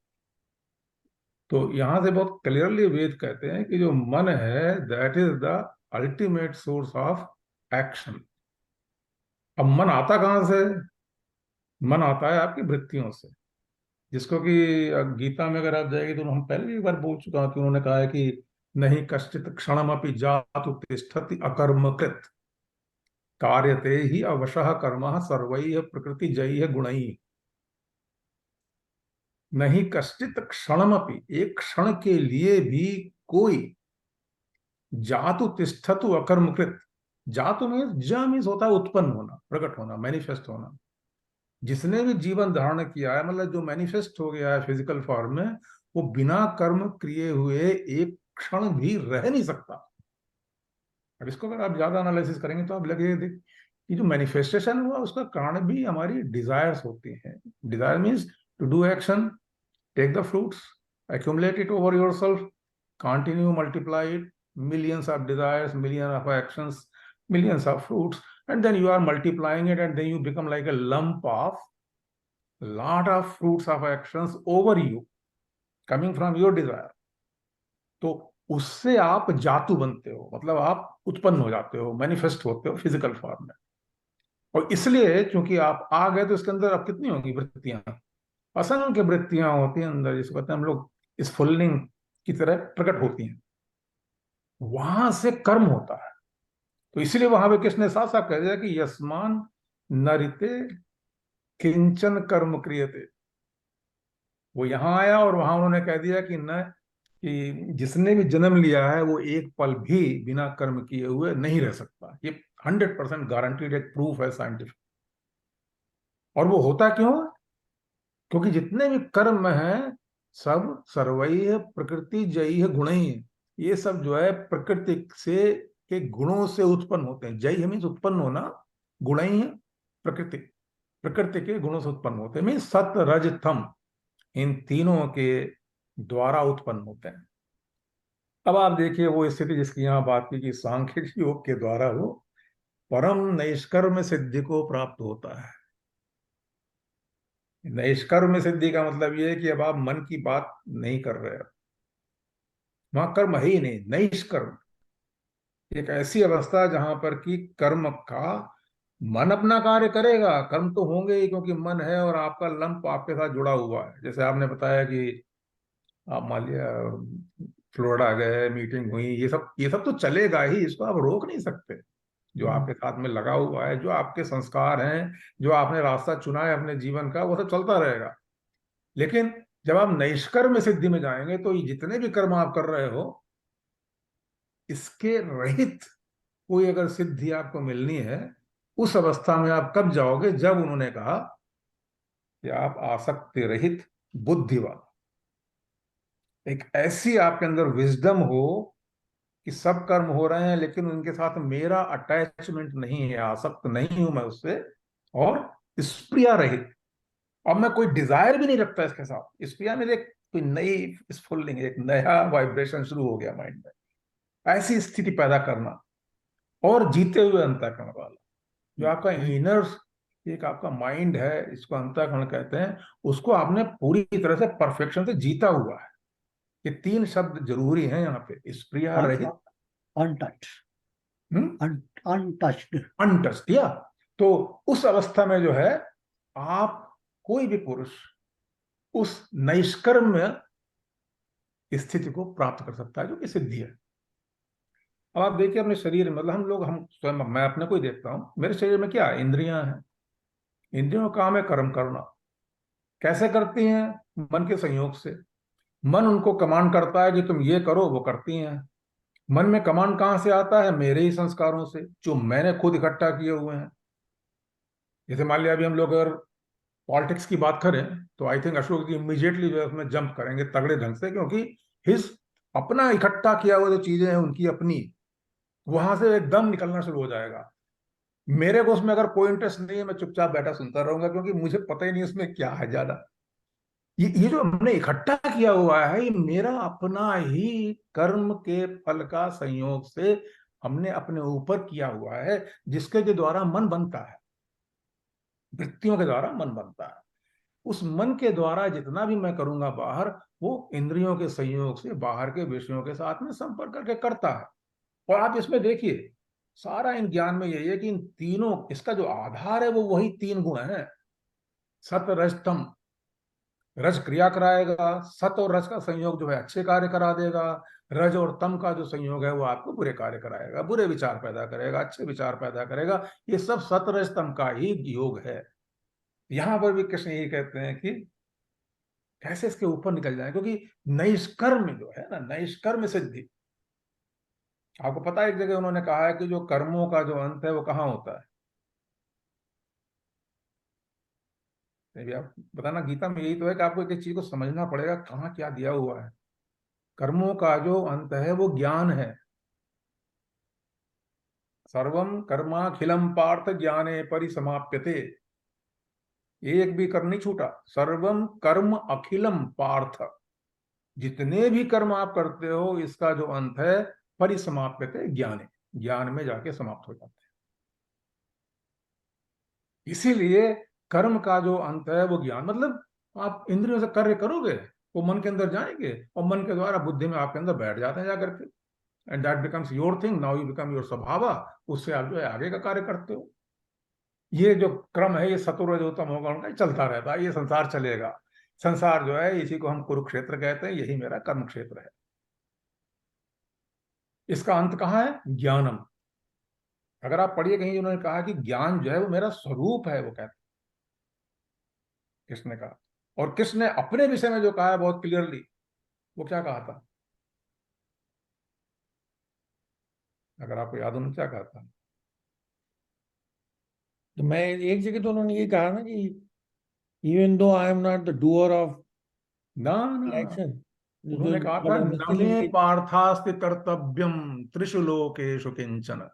तो यहां से बहुत क्लियरली वेद कहते हैं कि जो मन है that is the ultimate source of action. अब मन आता कहां से? मन आता है आपकी वृत्तियों से, जिसको कि गीता में अगर आप जाएगी तो हम पहले भी एक बार बोल चुका हूं कि उन्होंने कहा है कि नहीं कश्चित क्षणमपि जातु तिष्ठति अकर्मकृत कार्यते ही अवशः कर्मः सर्वैः प्रकृति जैः गुणैः. नहीं कश्चित क्षणमपि, एक क्षण के लिए भी कोई जातु तिष्ठतु अकर्मकृत. जातु में ज मीन्स होता है उत्पन्न होना, प्रकट होना, मैनिफेस्ट होना. जिसने भी जीवन धारण किया है, मतलब जो मैनिफेस्ट हो गया है फिजिकल फॉर्म में, वो बिना कर्म किए हुए एक क्षण भी रह नहीं सकता. अब इसको अगर आप ज्यादा एनालिसिस करेंगे तो आप लगेगा कि जो मैनिफेस्टेशन हुआ उसका कारण भी हमारी डिजायर्स होती हैं. Desire means to do action, take the fruits, accumulate it over yourself, continue multiply it, millions of desires, millions of actions, millions of fruits, and then you are multiplying it, and then you become like a lump of lot of fruits of actions over you coming from your desire. तो उससे आप जातु बनते हो, मतलब आप उत्पन्न हो जाते हो, मैनिफेस्ट होते हो फिजिकल फॉर्म में। और इसलिए क्योंकि आप आ गए तो इसके अंदर अब कितनी होंगी वृत्तियां, असंख्य वृत्तियां होती हैं अंदर, जिसको कहते हैं हम लोग स्फुल्लिंग की तरह प्रकट होती हैं, वहां से कर्म होता है। तो इसलिए वहां पे कृष्ण ने साफ साफ कह दिया कि यस्मान नरिते किंचन कर्म क्रियते। वो यहां आया और वहां उन्होंने कह दिया कि न, कि जिसने भी जन्म लिया है वो एक पल भी बिना कर्म किए हुए नहीं रह सकता। ये 100% गारंटीड एक प्रूफ है साइंटिफिक। और वो होता क्यों? क्योंकि जितने भी कर्म हैं सब सर्वैः प्रकृति जैः गुणैः, ये सब जो है प्रकृति से के गुणों से उत्पन्न होते हैं। जैः मीन्स उत्पन्न होना, गुणैः प्रकृति, प्रकृति के गुणों से उत्पन्न होते हैं, मीन्स सत रज तम, इन तीनों के द्वारा उत्पन्न होते हैं। अब आप देखिए वो स्थिति जिसकी यहाँ बात की कि सांख्यिक योग के द्वारा वो परम नैष्कर्म सिद्धि को प्राप्त होता है। नैष्कर्म सिद्धि का मतलब ये है कि अब आप मन की बात नहीं कर रहे हो, वहां कर्म है ही नहीं, नैष्कर्म एक ऐसी अवस्था जहां पर कि कर्म का मन अपना कार्य करेगा, कर्म तो होंगे ही क्योंकि मन है और आपका लंप आपके साथ जुड़ा हुआ है। जैसे आपने बताया कि आप मान लिया फ्लोरिडा गए, मीटिंग हुई, ये सब तो चलेगा ही, इसको आप रोक नहीं सकते। जो आपके साथ में लगा हुआ है, जो आपके संस्कार हैं, जो आपने रास्ता चुना है अपने जीवन का, वो सब चलता रहेगा। लेकिन जब आप नैष्कर्म सिद्धि में जाएंगे तो ये जितने भी कर्म आप कर रहे हो, इसके रहित कोई अगर सिद्धि आपको मिलनी है, उस अवस्था में आप कब जाओगे? जब उन्होंने कहा कि आप आसक्ति रहित बुद्धिवान, एक ऐसी आपके अंदर विजडम हो कि सब कर्म हो रहे हैं लेकिन उनके साथ मेरा अटैचमेंट नहीं है, आसक्त नहीं हूं मैं उससे, और स्प्रिया रहित। अब मैं कोई डिजायर भी नहीं रखता इसके साथ। स्प्रिया में एक कोई नई स्फुल्लिंग, एक नया वाइब्रेशन शुरू हो गया माइंड में। ऐसी स्थिति पैदा करना, और जीते हुए अंतःकरण वाला, जो आपका इनर एक आपका माइंड है, इसको अंतःकरण कहते हैं, उसको आपने पूरी तरह से परफेक्शन से जीता हुआ है। ये तीन शब्द जरूरी हैं यहाँ पे, स्प्रिया रहित, अनटच्ड, या तो उस अवस्था में जो है आप, कोई भी पुरुष उस नैष्कर्म स्थिति को प्राप्त कर सकता है, जो कि सिद्धि है। अब आप देखिए अपने शरीर में, मतलब हम स्वयं, मैं अपने को ही देखता हूं, मेरे शरीर में क्या इंद्रियां हैं। इंद्रियों का काम है कर्म करना। कैसे करती हैं? मन के संयोग से। मन उनको कमांड करता है कि तुम ये करो, वो करती हैं। मन में कमांड कहां से आता है? मेरे ही संस्कारों से, जो मैंने खुद इकट्ठा किए हुए हैं। जैसे मान लिया अभी हम लोग अगर पॉलिटिक्स की बात करें तो I think Ashok ji immediately जो है उसमें जंप करेंगे तगड़े ढंग से, क्योंकि हिज अपना इकट्ठा किया हुआ जो चीजें हैं उनकी अपनी, वहां से एकदम निकलना शुरू हो जाएगा। मेरे को उसमें अगर कोई इंटरेस्ट नहीं है, मैं चुपचाप बैठा सुनता रहूंगा, क्योंकि मुझे पता ही नहीं उसमें क्या है ज्यादा। ये जो हमने इकट्ठा किया हुआ है, ये मेरा अपना ही कर्म के फल का संयोग से हमने अपने ऊपर किया हुआ है, जिसके के द्वारा मन बनता है, वृत्तियों के द्वारा मन बनता है। उस मन के द्वारा जितना भी मैं करूंगा बाहर, वो इंद्रियों के संयोग से बाहर के विषयों के साथ में संपर्क करके करता है। और आप इसमें देखिए, सारा इन ज्ञान में यही है कि इन तीनों, इसका जो आधार है वो वही तीन गुण है, सत रज तम। रज क्रिया कराएगा, सत और रज का संयोग जो है अच्छे कार्य करा देगा, रज और तम का जो संयोग है वो आपको बुरे कार्य कराएगा, बुरे विचार पैदा करेगा, अच्छे विचार पैदा करेगा। ये सब सत रज तम का ही योग है। यहां पर भी कृष्ण यही कहते हैं कि कैसे इसके ऊपर निकल जाए, क्योंकि नैष्कर्म जो है ना, नैष्कर्म सिद्धि, आपको पता है एक जगह उन्होंने कहा है कि जो कर्मों का जो अंत है वो कहाँ होता है? आप बताना, गीता में यही तो है कि आपको एक चीज को समझना पड़ेगा कहाँ क्या दिया हुआ है। कर्मों का जो अंत है वो ज्ञान है। सर्वम कर्माखिलम पार्थ ज्ञाने परिसमाप्यते। एक भी कर्म नहीं छूटा। सर्वम कर्म अखिलम पार्थ, जितने भी कर्म आप करते हो इसका जो अंत है परिसमाप्यते ज्ञाने, ज्ञान में जाके समाप्त हो जाते हैं। इसीलिए कर्म का जो अंत है वो ज्ञान, मतलब आप इंद्रियों से कार्य करोगे, वो मन के अंदर जाएंगे और मन के द्वारा बुद्धि में आपके अंदर बैठ जाते हैं जाकर के, and that becomes your thing, now you become your स्वभाव। उससे आप जो है आगे का कार्य करते हो। ये जो क्रम है ये सत्व रजो तमो गुण का चलता रहता है, ये संसार चलेगा। संसार जो है इसी को हम कुरुक्षेत्र कहते हैं, यही मेरा कर्म क्षेत्र है। इसका अंत कहाँ है? ज्ञानम। अगर आप पढ़िए कहीं उन्होंने कहा कि ज्ञान जो है वो मेरा स्वरूप है, वो कहते किसने कहा, और किसने अपने विषय में जो कहा है बहुत क्लियरली, वो क्या कहा था? अगर आपको याद हो ना क्या कहा था? तो मैं एक जगह तो उन्होंने ये कहा ना कि even though I am not the doer of ना ना, एक्शन, उन्होंने कहा था न मे पार्थास्ति कर्तव्यम त्रिषु लोकेषु किंचन।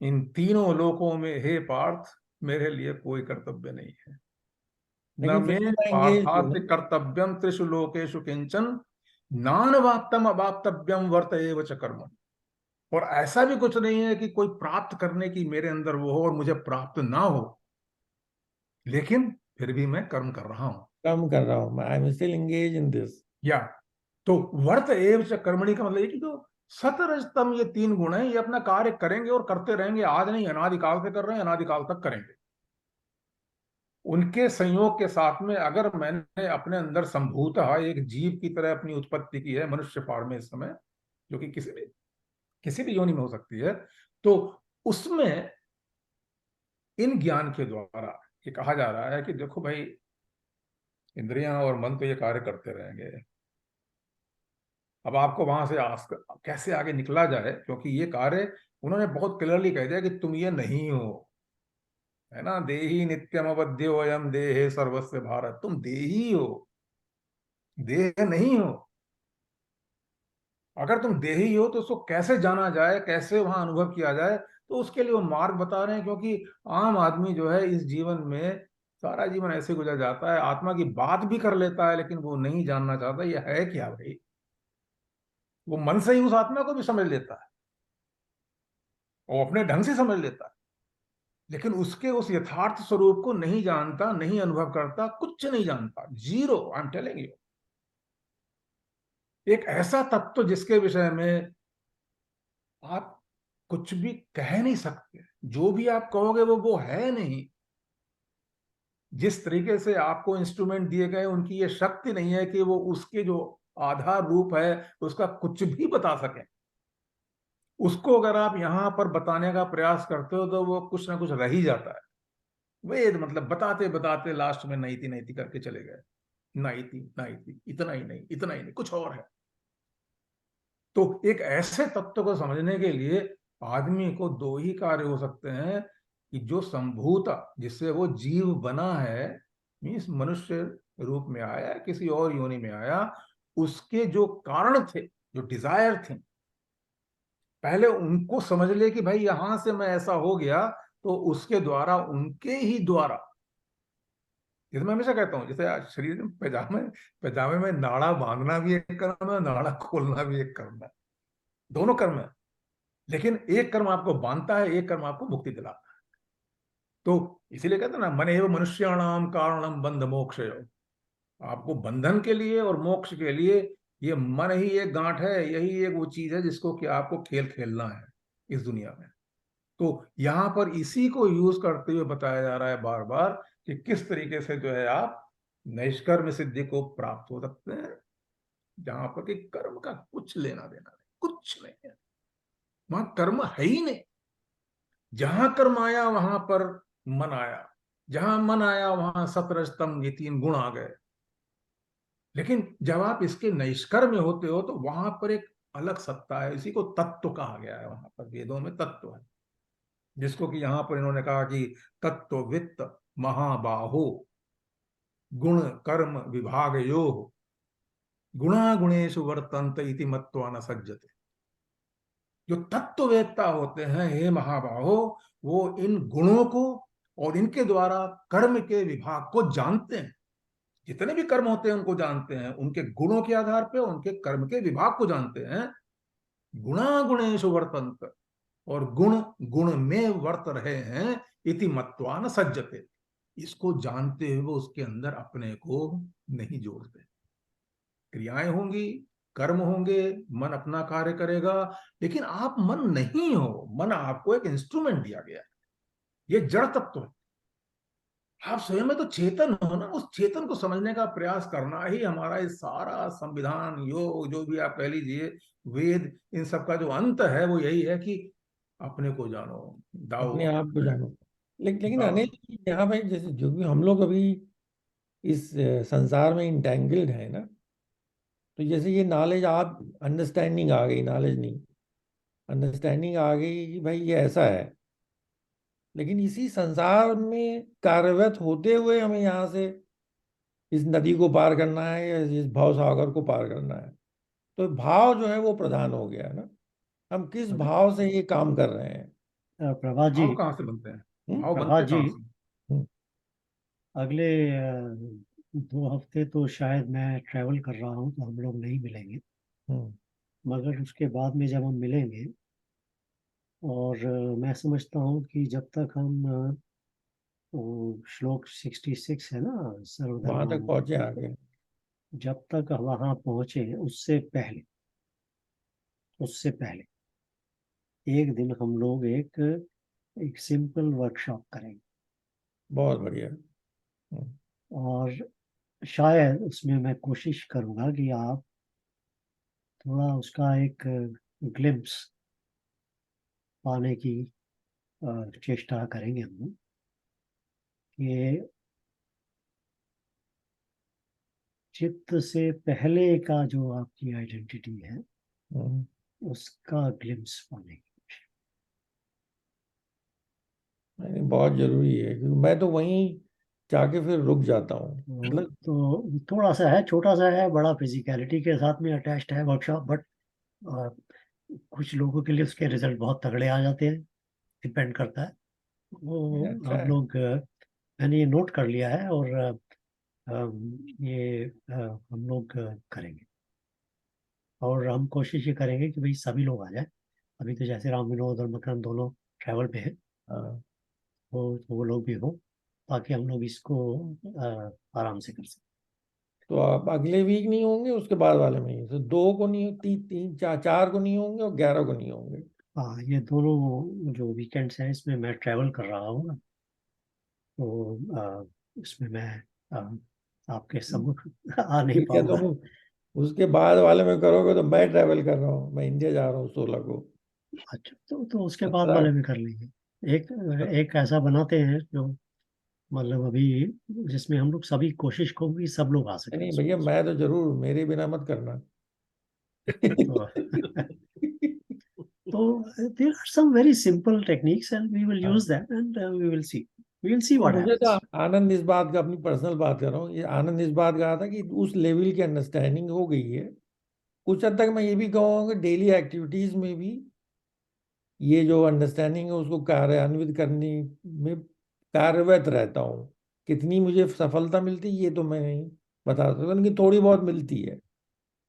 इन तीनों लोकों में हे पार्थ मेरे लिए कोई कर्तव्य नहीं है। न मे पार्थास्ति कर्तव्यम त्रिषु लोकेषु किंचन नानवाप्तम अवाप्तव्यम वर्त एव च कर्म। और ऐसा भी कुछ नहीं है कि कोई प्राप्त करने की मेरे अंदर वो हो और मुझे प्राप्त ना हो, लेकिन फिर भी मैं कर्म कर रहा हूं, काम कर रहा हूं, I am still engage in this. या तो वर्त एव च कर्मणि का मतलब ये कि जो सतरजतम ये तीन गुण है, ये अपना कार्य करेंगे और करते रहेंगे। आज नहीं, अनादिकाल से कर रहे हैं, अनादिकाल तक करेंगे। उनके संयोग के साथ में अगर मैंने अपने अंदर संभूतः एक जीव की तरह अपनी उत्पत्ति की है मनुष्य फॉर्म में इस समय, जो कि किसी भी योनि में हो सकती है, तो उसमें इन ज्ञान के द्वारा ये कहा जा रहा है कि देखो भाई, इंद्रियां और मन तो ये कार्य करते रहेंगे। अब आपको वहां से कैसे आगे निकला जाए, क्योंकि ये कार्य उन्होंने बहुत क्लियरली कह दिया कि तुम ये नहीं हो, है ना। देही नित्यम अवध्यो अयम देहे सर्वस्व भारत, तुम देही हो, देह नहीं हो। अगर तुम देही हो तो उसको कैसे जाना जाए, कैसे वहां अनुभव किया जाए, तो उसके लिए वो मार्ग बता रहे हैं। क्योंकि आम आदमी जो है इस जीवन में सारा जीवन ऐसे गुजर जाता है, आत्मा की बात भी कर लेता है लेकिन वो नहीं जानना चाहता ये है क्या भाई। वो मन से ही उस आत्मा को भी समझ लेता है, वो अपने ढंग से समझ लेता है, लेकिन उसके उस यथार्थ स्वरूप को नहीं जानता, नहीं अनुभव करता, कुछ नहीं जानता, zero. I am telling you, एक ऐसा तत्व जिसके विषय में आप कुछ भी कह नहीं सकते, जो भी आप कहोगे वो है नहीं। जिस तरीके से आपको इंस्ट्रूमेंट दिए गए उनकी ये शक्ति नहीं है कि वो उसके जो आधार रूप है उसका कुछ भी बता सकें। उसको अगर आप यहां पर बताने का प्रयास करते हो तो वो कुछ ना कुछ रह ही जाता है। वेद मतलब बताते बताते लास्ट में नहीं थी करके चले गए। नहीं थी, इतना ही नहीं, इतना ही नहीं, कुछ और है। तो एक ऐसे तत्व को समझने के लिए आदमी को दो ही कार्य हो सकते हैं कि जो संभूत जिससे वो जीव बना है, मीन्स मनुष्य रूप में आया, किसी और योनि में आया, उसके जो कारण थे, जो डिजायर थे, पहले उनको समझ ले कि भाई यहां से मैं ऐसा हो गया, तो उसके द्वारा, उनके ही द्वारा, जैसे मैं हमेशा कहता हूं, जैसे आज शरीर में पैजामे में नाड़ा बांधना भी एक कर्म है, नाड़ा खोलना भी एक कर्म है, दोनों कर्म है। लेकिन एक कर्म आपको बांधता है, एक कर्म आपको मुक्ति दिलाता है। तो इसीलिए कहते हैं ना, मन एव मनुष्याणाम कारणम बंध मोक्ष। आपको बंधन के लिए और मोक्ष के लिए ये मन ही एक गांठ है, यही एक वो चीज है जिसको कि आपको खेल खेलना है इस दुनिया में। तो यहां पर इसी को यूज करते हुए बताया जा रहा है बार बार कि किस तरीके से जो है आप नैष्कर्म सिद्धि को प्राप्त हो सकते हैं, जहां पर कि कर्म का कुछ लेना देना नहीं, कुछ नहीं है, वहां कर्म है ही नहीं। जहां कर्म आया वहां पर मन आया, जहां मन आया वहां सतरजतम ये तीन गुण आ गए। लेकिन जब आप इसके नैष्कर्म्य होते हो तो वहां पर एक अलग सत्ता है, इसी को तत्व कहा गया है। वहां पर वेदों में तत्व है, जिसको कि यहां पर इन्होंने कहा कि तत्ववित्त महाबाहो गुण कर्म विभाग यो गुणा गुणेशु वर्तन्त इति मत्वा न सज्जते। जो तत्ववेत्ता होते हैं हे महाबाहो, वो इन गुणों को और इनके द्वारा कर्म के विभाग को जानते हैं। जितने भी कर्म होते हैं उनको जानते हैं, उनके गुणों के आधार पे उनके कर्म के विभाग को जानते हैं। गुणा गुणेषु वर्तन्त, और गुण गुण में वर्त रहे हैं, इति मत्वा न सज्जते। इसको जानते हुए वो उसके अंदर अपने को नहीं जोड़ते। क्रियाएं होंगी, कर्म होंगे, मन अपना कार्य करेगा, लेकिन आप मन नहीं हो। मन आपको एक इंस्ट्रूमेंट दिया गया है, ये जड़ तत्व है। आप स्वयं में तो चेतन हो ना। उस चेतन को समझने का प्रयास करना ही हमारा ये सारा संविधान, योग, जो भी आप कह लीजिए, वेद, इन सब का जो अंत है वो यही है कि अपने को जानो, दाओ अपने आप को जानो। लेकिन दाओ। अनिल जी, यहाँ पे जैसे जो भी हम लोग अभी इस संसार में इंटेंगल्ड है ना, तो जैसे ये नॉलेज, आप अंडरस्टैंडिंग आ गई, नॉलेज नहीं, अंडरस्टैंडिंग आ गई कि भाई ये ऐसा है, लेकिन इसी संसार में कार्यरत होते हुए हमें यहाँ से इस नदी को पार करना है या इस भाव सागर को पार करना है। तो भाव जो है वो प्रधान हो गया है ना। हम किस भाव से ये काम कर रहे हैं। प्रभात जी, भाव कहाँ से बनते हैं? भाव प्रभात बनते जी, कहाँ से? हम्म, अगले 2 हफ्ते तो शायद मैं ट्रैवल कर रहा हूँ, तो हम लोग नहीं मिलेंगे। हम्म, मगर उसके बाद में जब हम मिलेंगे, और मैं समझता हूँ कि जब तक हम वो श्लोक 66 है ना, वहां सर्वधर्मान, तक पहुंचे आगे। जब तक वहां पहुंचे उससे पहले एक दिन हम लोग एक एक सिंपल वर्कशॉप करेंगे, बहुत बढ़िया। और शायद उसमें मैं कोशिश करूंगा कि आप थोड़ा उसका एक ग्लिम्स पाने की चेष्टा करेंगे हम लोग, कि चित्त से पहले का जो आपकी आइडेंटिटी है हम्म, उसका ग्लिम्स पाने की। नहीं, बहुत जरूरी है, क्योंकि मैं तो वहीं जाके फिर रुक जाता हूँ, मतलब। तो थोड़ा सा है, छोटा सा है, बड़ा फिजिकलिटी के साथ में अटैच्ड है वर्कशॉप, बट कुछ लोगों के लिए उसके रिजल्ट बहुत तगड़े आ जाते हैं, डिपेंड करता है। वो अच्छा हम है। लोग मैंने ये नोट कर लिया है, और ये हम लोग करेंगे, और हम कोशिश ये करेंगे कि भाई सभी लोग आ जाए। अभी तो जैसे राम विनोद और मकरंद दोनों ट्रैवल पे हैं, हाँ, तो वो लोग भी हो, ताकि हम लोग इसको आराम से कर सकें। तो आप अगले वीक नहीं होंगे, उसके बाद वाले में ही तो 2 को नहीं, 3 4 4 को नहीं होंगे और 11 को नहीं होंगे। हाँ, ये दोनों जो वीकेंड्स हैं इसमें मैं ट्रैवल कर रहा हूँ ना, तो इसमें मैं आपके सम्मुख आ नहीं ठीक है, तो पाऊंगा। उसके बाद वाले में करोगे तो मैं ट्रैवल कर रहा हूँ, मैं इंडिया जा रहा हूँ 16 को। अच्छा, तो उसके बाद 17। वाले में कर लेंगे। एक एक ऐसा बनाते हैं जो, मतलब अभी, जिसमें हम लोग सभी कोशिश को भी सब लोग आ सके नहीं उसमें। भैया, मैं तो जरूर, मेरे बिना मत करना। तो तो there are some very simple techniques, and we will use हाँ, that, and we will see तो व्हाट मुझे तो हैपेंस। आनंद इस बात का, अपनी पर्सनल बात कर रहा हूँ, ये आनंद इस बात का था कि उस लेवल की अंडरस्टैंडिंग हो गई है। कुछ हद तक मैं ये भी कहूँगा कि डेली एक्टिविटीज में भी ये जो अंडरस्टैंडिंग है उसको कार्यान्वित करने में कार्यरत रहता हूँ। कितनी मुझे सफलता मिलती है ये तो मैं नहीं बता सकता, लेकिन थोड़ी बहुत मिलती है।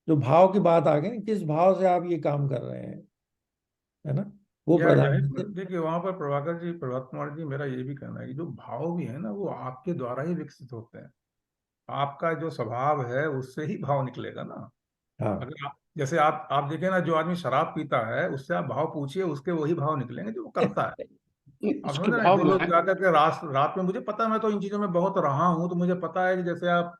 जो भाव की बात आ गई ना, किस भाव से आप ये काम कर रहे हैं, है ना, वो या प्रधान यही है। देखिए, वहां पर प्रभाकर जी, प्रभात कुमार जी, मेरा ये भी कहना है कि जो भाव भी है ना, वो आपके द्वारा ही विकसित होते हैं। आपका जो स्वभाव है उससे ही भाव निकलेगा ना। हाँ, अगर आप, जैसे आप देखें ना, जो आदमी शराब पीता है उससे आप भाव पूछिए, उसके वही भाव निकलेंगे जो वो करता है। आप उसके समझ रहे हैं, जो भाव लोग में जाकर के रात रात में, मुझे पता है, मैं तो इन चीजों में बहुत रहा हूं, तो मुझे पता है कि जैसे आप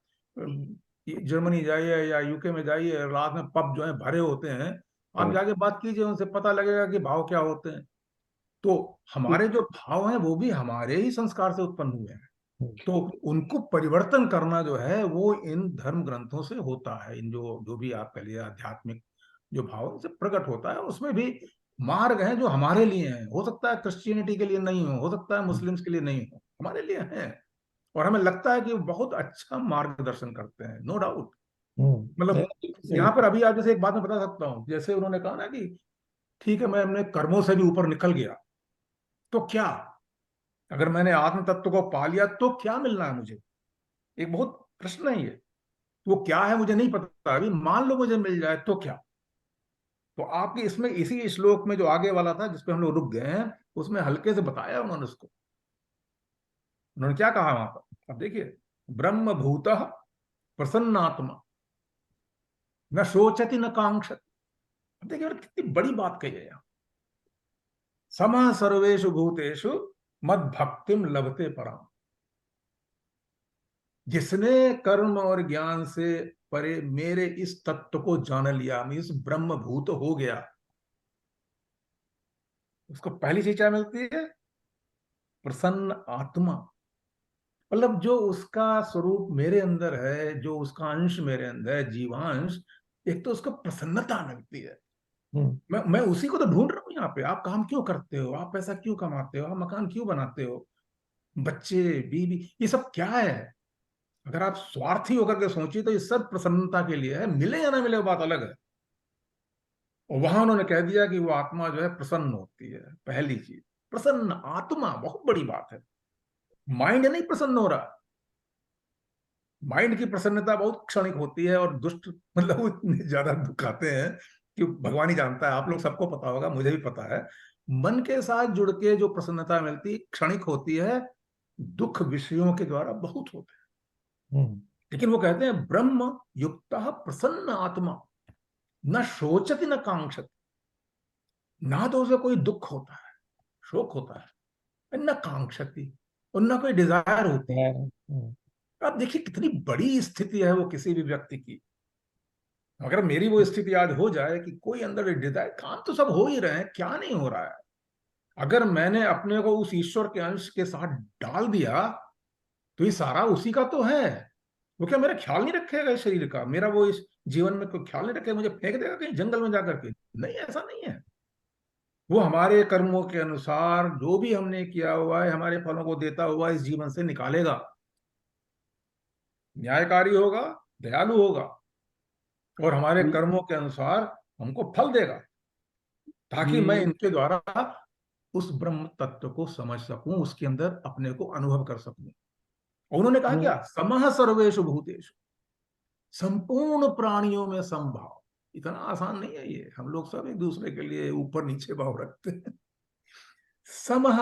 जर्मनी जाइए या यूके में जाइए, रात में पब जो है भरे होते हैं, आप जाके बात कीजिए उनसे, पता लगेगा कि भाव क्या होते हैं। तो हमारे जो भाव हैं वो भी हमारे ही संस्कार से उत्पन्न हुए हैं। तो उनको परिवर्तन करना जो है वो इन धर्म ग्रंथों से होता है। इन जो जो भी आप कह लीजिए आध्यात्मिक जो भाव से प्रकट होता है, उसमें भी मार्ग हैं जो हमारे लिए हैं। हो सकता है क्रिश्चियनिटी के लिए नहीं हो सकता है मुस्लिम्स के लिए नहीं हो, हमारे लिए है। और हमें लगता है कि वो बहुत अच्छा मार्गदर्शन करते हैं, नो डाउट। मतलब सही। यहाँ पर अभी आप जैसे एक बात मैं बता सकता हूँ, जैसे उन्होंने कहा ना कि ठीक है, मैं अपने कर्मों से भी ऊपर निकल गया, तो क्या, अगर मैंने आत्म तत्व को पा लिया तो क्या मिलना है मुझे? एक बहुत प्रश्न है ये। वो क्या है मुझे नहीं पता, अभी मान लो मुझे मिल जाए तो क्या? तो आपके इसमें इसी श्लोक में जो आगे वाला था जिसपे हम लोग रुक गए हैं, उसमें हल्के से बताया उन्होंने उसको। उन्होंने क्या कहा वहां पर, अब देखिए, ब्रह्म भूतः प्रसन्नात्मा न शोचति न कांक्षति। अब देखिए और कितनी बड़ी बात कही है यहाँ। समः सर्वेषु भूतेषु मद भक्तिम लभते पराम। जिसने कर्म और ज्ञान से परे मेरे इस तत्व को जान लिया, मैं इस ब्रह्म भूत हो गया, उसको पहली चीज क्या मिलती है? प्रसन्न आत्मा। मतलब जो उसका स्वरूप मेरे अंदर है, जो उसका अंश मेरे अंदर है, जीवांश, एक तो उसको प्रसन्नता मिलती है। मैं उसी को तो ढूंढ रहा हूं यहाँ पे। आप काम क्यों करते हो, आप पैसा क्यों कमाते हो, आप मकान क्यों बनाते हो, बच्चे बीवी, ये सब क्या है? अगर आप स्वार्थी होकर के सोचिए तो ये सब प्रसन्नता के लिए है। मिले या ना मिले वो बात अलग है। और वहां उन्होंने कह दिया कि वो आत्मा जो है प्रसन्न होती है। पहली चीज प्रसन्न आत्मा, बहुत बड़ी बात है। माइंड नहीं प्रसन्न हो रहा। माइंड की प्रसन्नता बहुत क्षणिक होती है और दुष्ट मतलब वो इतने ज्यादा दुखाते हैं कि भगवान ही जानता है। आप लोग सबको पता होगा, मुझे भी पता है। मन के साथ जुड़ के जो प्रसन्नता मिलती क्षणिक होती है, दुख विषयों के द्वारा बहुत होते हैं। लेकिन वो कहते हैं ब्रह्म युक्त प्रसन्न आत्मा न शोचति न कांक्षति। ना तो उसे कोई दुख होता है, शोक होता है, न कांक्षति, और न कोई डिजायर होती है। आप देखिए कितनी बड़ी स्थिति है वो किसी भी व्यक्ति की। अगर मेरी वो स्थिति आज हो जाए कि कोई अंदर डिजायर, काम तो सब हो ही रहे हैं, क्या नहीं हो रहा है। अगर मैंने अपने को उस ईश्वर के अंश के साथ डाल दिया तो ये सारा उसी का तो है। वो क्या मेरा ख्याल नहीं रखेगा इस शरीर का, मेरा वो इस जीवन में कोई ख्याल नहीं रखेगा, मुझे फेंक देगा कहीं जंगल में जाकर के? नहीं, ऐसा नहीं है। वो हमारे कर्मों के अनुसार जो भी हमने किया हुआ है, हमारे फलों को देता हुआ इस जीवन से निकालेगा। न्यायकारी होगा, दयालु होगा, और हमारे कर्मों के अनुसार हमको फल देगा, ताकि मैं इनके द्वारा उस ब्रह्म तत्व को समझ सकूं, उसके अंदर अपने को अनुभव कर सकूं। और उन्होंने कहा क्या? समः सर्वेषु भूतेषु, संपूर्ण प्राणियों में समभाव। इतना आसान नहीं है ये। हम लोग सब एक दूसरे के लिए ऊपर नीचे भाव रखते हैं। समः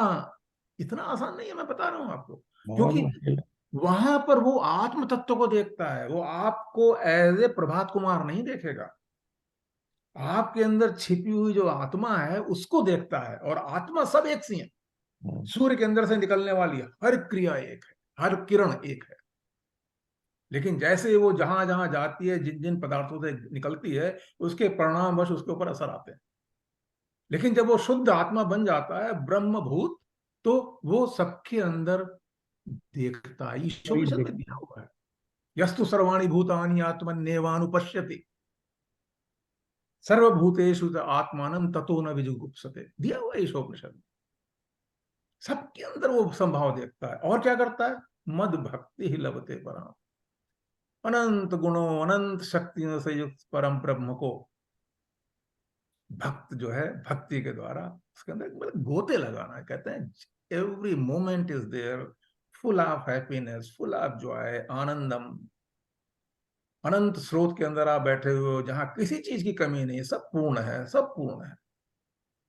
इतना आसान नहीं है, मैं बता रहा हूं आपको, क्योंकि वहां पर वो आत्म तत्व को देखता है। वो आपको एज ए प्रभात कुमार नहीं देखेगा, आपके अंदर छिपी हुई जो आत्मा है उसको देखता है। और आत्मा सब एक सी है। सूर्य के अंदर से निकलने वाली हर क्रिया एक है, हर किरण एक है। लेकिन जैसे वो जहां जहां जाती है, जिन जिन पदार्थों से निकलती है, उसके परिणामवश उसके ऊपर असर आते हैं। लेकिन जब वो शुद्ध आत्मा बन जाता है, ब्रह्मभूत, तो वो सबके अंदर देखता है। ईश्वर में दिया हुआ है, यस्तु सर्वाणि भूतानि आत्मन्येवानुपश्यति सर्वभूतेषु आत्मानं ततो न विजुगुप्सते। दिया हुआ है ईशोपनिषद में। सबके अंदर वो संभाव देखता है। और क्या करता है? मद भक्ति ही लभते पराम। अनंत गुणों अनंत शक्तियों से युक्त परम ब्रह्म को भक्त जो है भक्ति के द्वारा उसके अंदर मतलब गोते लगाना है। कहते हैं every moment is there, full of happiness, full of joy, आनंदम। अनंत स्रोत के अंदर आप बैठे हुए हो, जहां किसी चीज की कमी नहीं, सब पूर्ण है, सब पूर्ण है।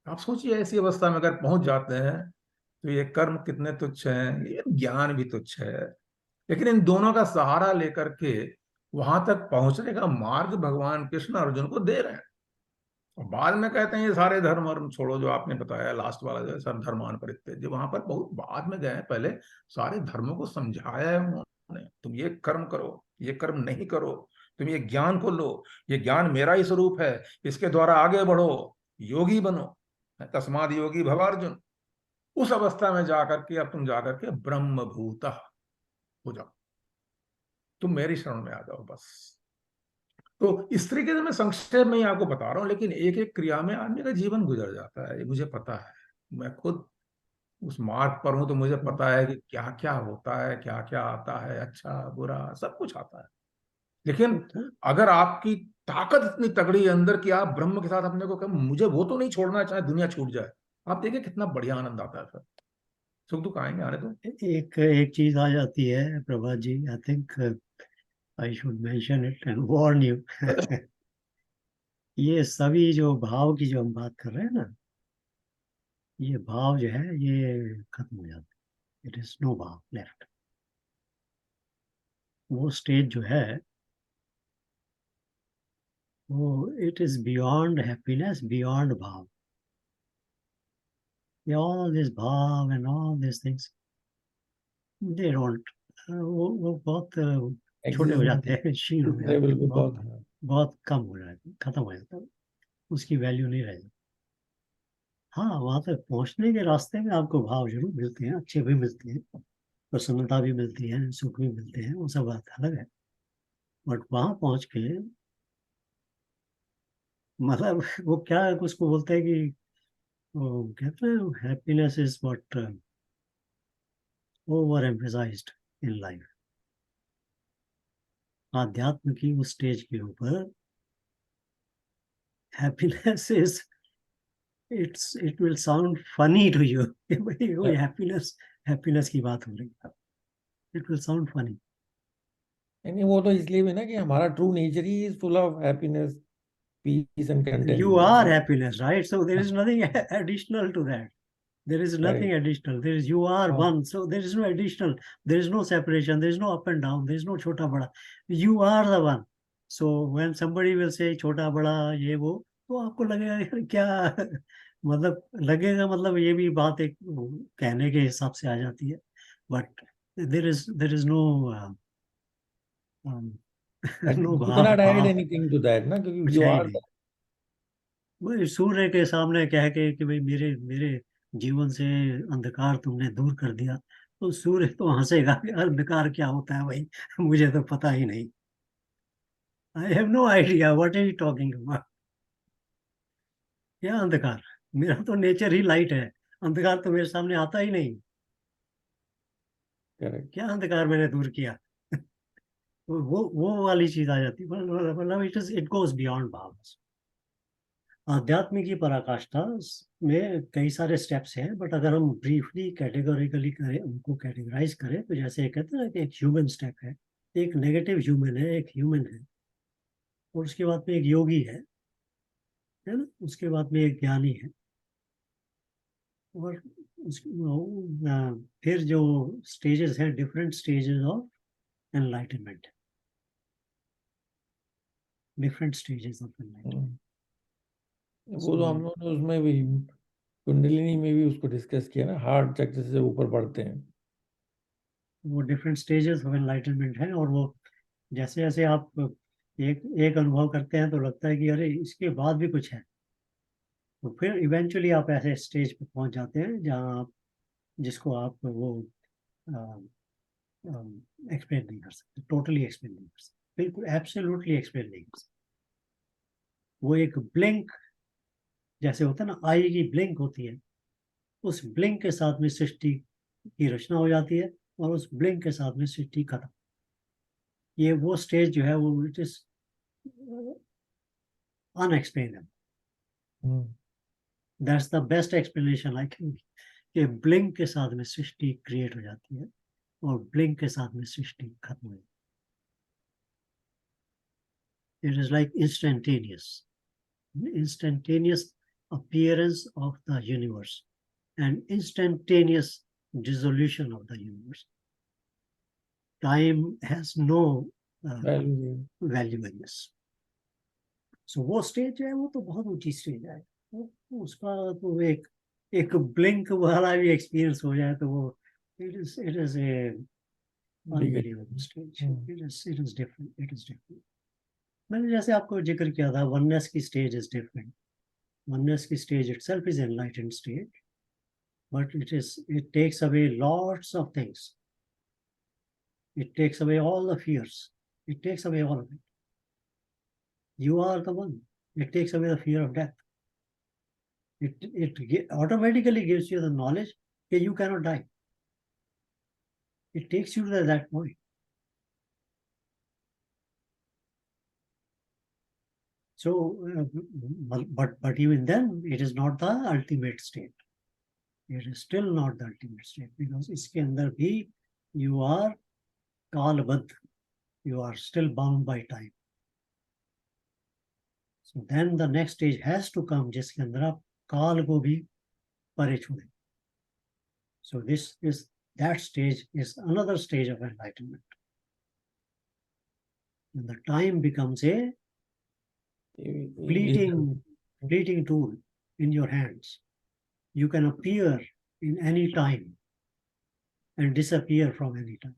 आप सोचिए ऐसी अवस्था में अगर पहुंच जाते हैं तो ये कर्म कितने तुच्छ हैं, ये ज्ञान भी तुच्छ है। लेकिन इन दोनों का सहारा लेकर के वहां तक पहुंचने का मार्ग भगवान कृष्ण अर्जुन को दे रहे हैं। और बाद में कहते हैं ये सारे धर्म वर्म छोड़ो, जो आपने बताया लास्ट वाला जो है, सब धर्मान परित्यज्य, वहां पर बहुत बाद में गए। पहले सारे धर्मों को समझाया है उन्होंने। तुम ये कर्म करो, ये कर्म नहीं करो, तुम ये ज्ञान को लो, ये ज्ञान मेरा ही स्वरूप है, इसके द्वारा आगे बढ़ो, योगी बनो, तस्माद योगी भव अर्जुन। उस अवस्था में जाकर के अब तुम जाकर के ब्रह्मभूत हो जाओ, तुम मेरी शरण में आ जाओ बस। तो इस तरीके से मैं संक्षेप में ही आपको बता रहा हूं, लेकिन एक एक क्रिया में आदमी का जीवन गुजर जाता है, ये मुझे पता है। मैं खुद उस मार्ग पर हूं तो मुझे पता है कि क्या क्या होता है, क्या क्या आता है, अच्छा बुरा सब कुछ आता है। लेकिन अगर आपकी ताकत इतनी तगड़ी है अंदर कि आप ब्रह्म के साथ अपने को कहें मुझे वो तो नहीं छोड़ना, चाहे दुनिया छूट जाए, आप देखिए कितना बढ़िया आनंद आता है। फिर सुख दुख आएंगे, आने दो। एक चीज आ जाती है Prabhat ji, I think I should mention it and warn you. ये सभी जो भाव की जो हम बात कर रहे हैं ना, ये भाव जो है ये खत्म हो जाते हैं। इट इज नो भाव लेफ्ट। वो स्टेज जो है वो it is beyond happiness, beyond भाव। ऑल दिस भाव and all this things they don't, वो बहुत छोटे हो जाते हैं, क्षीण हो जाते लेवल हैं, पे बहुत बहुत बहुत कम हो जाते हैं, खत्म हो जाता है, उसकी वैल्यू नहीं रह जाती। हाँ, वहां तक पहुंचने के रास्ते में आपको भाव जरूर मिलते हैं, अच्छे भी मिलते हैं, प्रसन्नता भी मिलती है, सुख भी मिलते हैं, वो सब बात अलग है। बट वहां पहुंच के मतलब वो क्या है, उसको बोलते हैं कि वो कहते हैं happiness is what over emphasized in life. आध्यात्म की उस स्टेज के ऊपर happiness is, it will sound funny to you कि भाई वो है। हैप्पीनेस, हैप्पीनेस की बात हो रही है, इट विल साउंड फनी। नहीं, वो तो इसलिए भी ना कि हमारा ट्रू नेचर ही is full of happiness, peace and You are contentment. happiness, right? So there is nothing additional to that. There is nothing right. additional. There is, you are one. So there is no additional. There is no separation. There is no up and down. There is no chota bada. You are the one. So when somebody will say chota bada ये वो, तो आपको लगेगा यार क्या मतलब, लगेगा मतलब ये भी बात एक कहने के हिसाब से आ जाती है। But there is no no you can not add भाव, एनीथिंग टू दैट ना, क्योंकि कुछ यू है ही आर। नहीं। वही सूर्य के सामने कह के कि भाई मेरे मेरे जीवन से अंधकार तुमने दूर कर दिया, तो सूर्य तो हंसेगा कि अंधकार क्या होता है भाई, मुझे तो पता ही नहीं, I have no idea what are you talking about. क्या अंधकार, मेरा तो नेचर ही लाइट है, अंधकार तो मेरे सामने आता ही नहीं, करेक्ट। क्या अंधकार मैंने दूर किया। वो वाली चीज आ जाती है, मतलब इट गोज बियॉन्ड भाव। आध्यात्म की पराकाष्ठा में कई सारे स्टेप्स हैं, बट अगर हम ब्रीफली कैटेगोरिकली करें, उनको कैटेगराइज करें, तो जैसे कहते हैं ना कि एक ह्यूमन स्टेप है, एक नेगेटिव ह्यूमन है, एक ह्यूमन है, और उसके बाद में एक योगी है ना, उसके बाद में एक ज्ञानी है, और फिर जो स्टेजेस हैं, different stages of enlightenment, different stages of enlightenment. वो तो हम लोग ने उसमें भी कुंडलिनी में भी उसको डिस्कस किया ना, हार्ट चक्र से ऊपर बढ़ते हैं। वो डिफरेंट स्टेजेस ऑफ एनलाइटनमेंट है, और वो जैसे जैसे आप एक एक अनुभव करते हैं तो लगता है कि अरे इसके बाद भी कुछ है, तो फिर इवेंचुअली आप ऐसे स्टेज पे पहुंच जाते हैं जहां आप, जिसको आप वो एक्सप्लेन नहीं कर सकते, टोटली एक्सप्लेन नहीं कर सकते, बिल्कुल एब्सोल्युटली एक्सप्लेन नहीं कर सकते। वो एक ब्लिंक जैसे होता है ना, आई की ब्लिंक होती है, उस ब्लिंक के साथ में सृष्टि की रचना हो जाती है, और उस ब्लिंक के साथ में सृष्टि खत्म। ये वो स्टेज जो है वो it is unexplainable. That's the best explanation I can, कि ब्लिंक के साथ में सृष्टि क्रिएट हो जाती है, और ब्लिंक के साथ में सृष्टि खत्म हो जाती है। It is like instantaneous appearance of the universe and instantaneous dissolution of the universe. Time has no value in this. So वो स्टेज है, वो तो बहुत ऊंची स्टेज है, उसका तो एक ब्लिंक वाला भी एक्सपीरियंस हो जाए तो वो it is a unbelievable stage. It is different. मैंने जैसे आपको जिक्र किया था, वननेस की स्टेज इज डिफरेंट। Oneness की stage itself is enlightened state, but it takes away lots of things. It takes away all the fears. It takes away all of it. You are the one. It takes away the fear of death. It automatically gives you the knowledge that you cannot die. It takes you to that point. So, but even then, it is not the ultimate state. It is still not the ultimate state, because इसके अंदर भी you are कालबद्ध, you are still bound by time. So then the next stage has to come, जिसके अंदर आप काल को भी परे छोड़ें. So that stage is another stage of enlightenment. And the time becomes a fleeting tool in your hands. You can appear in any time and disappear from any time.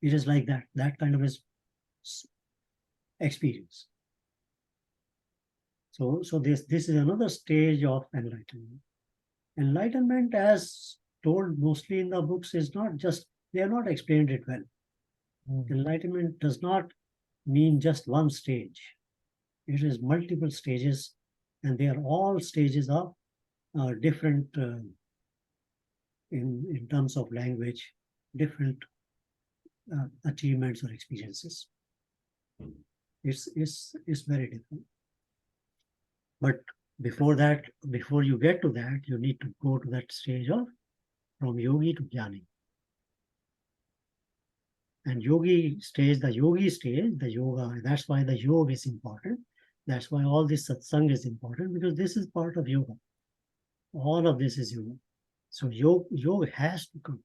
It is like that kind of experience. So this is another stage of enlightenment. Enlightenment, as told mostly in the books, is not just, they have not explained it well. Enlightenment does not mean just one stage. It is multiple stages, and they are all stages of different, in terms of language, different achievements or experiences. It's very different. But before that, before you get to that, you need to go to that stage of from yogi to jnani. And yogi stage, the yoga, that's why the yoga is important. That's why all this satsang is important, because this is part of yoga. All of this is yoga. So yoga has to come.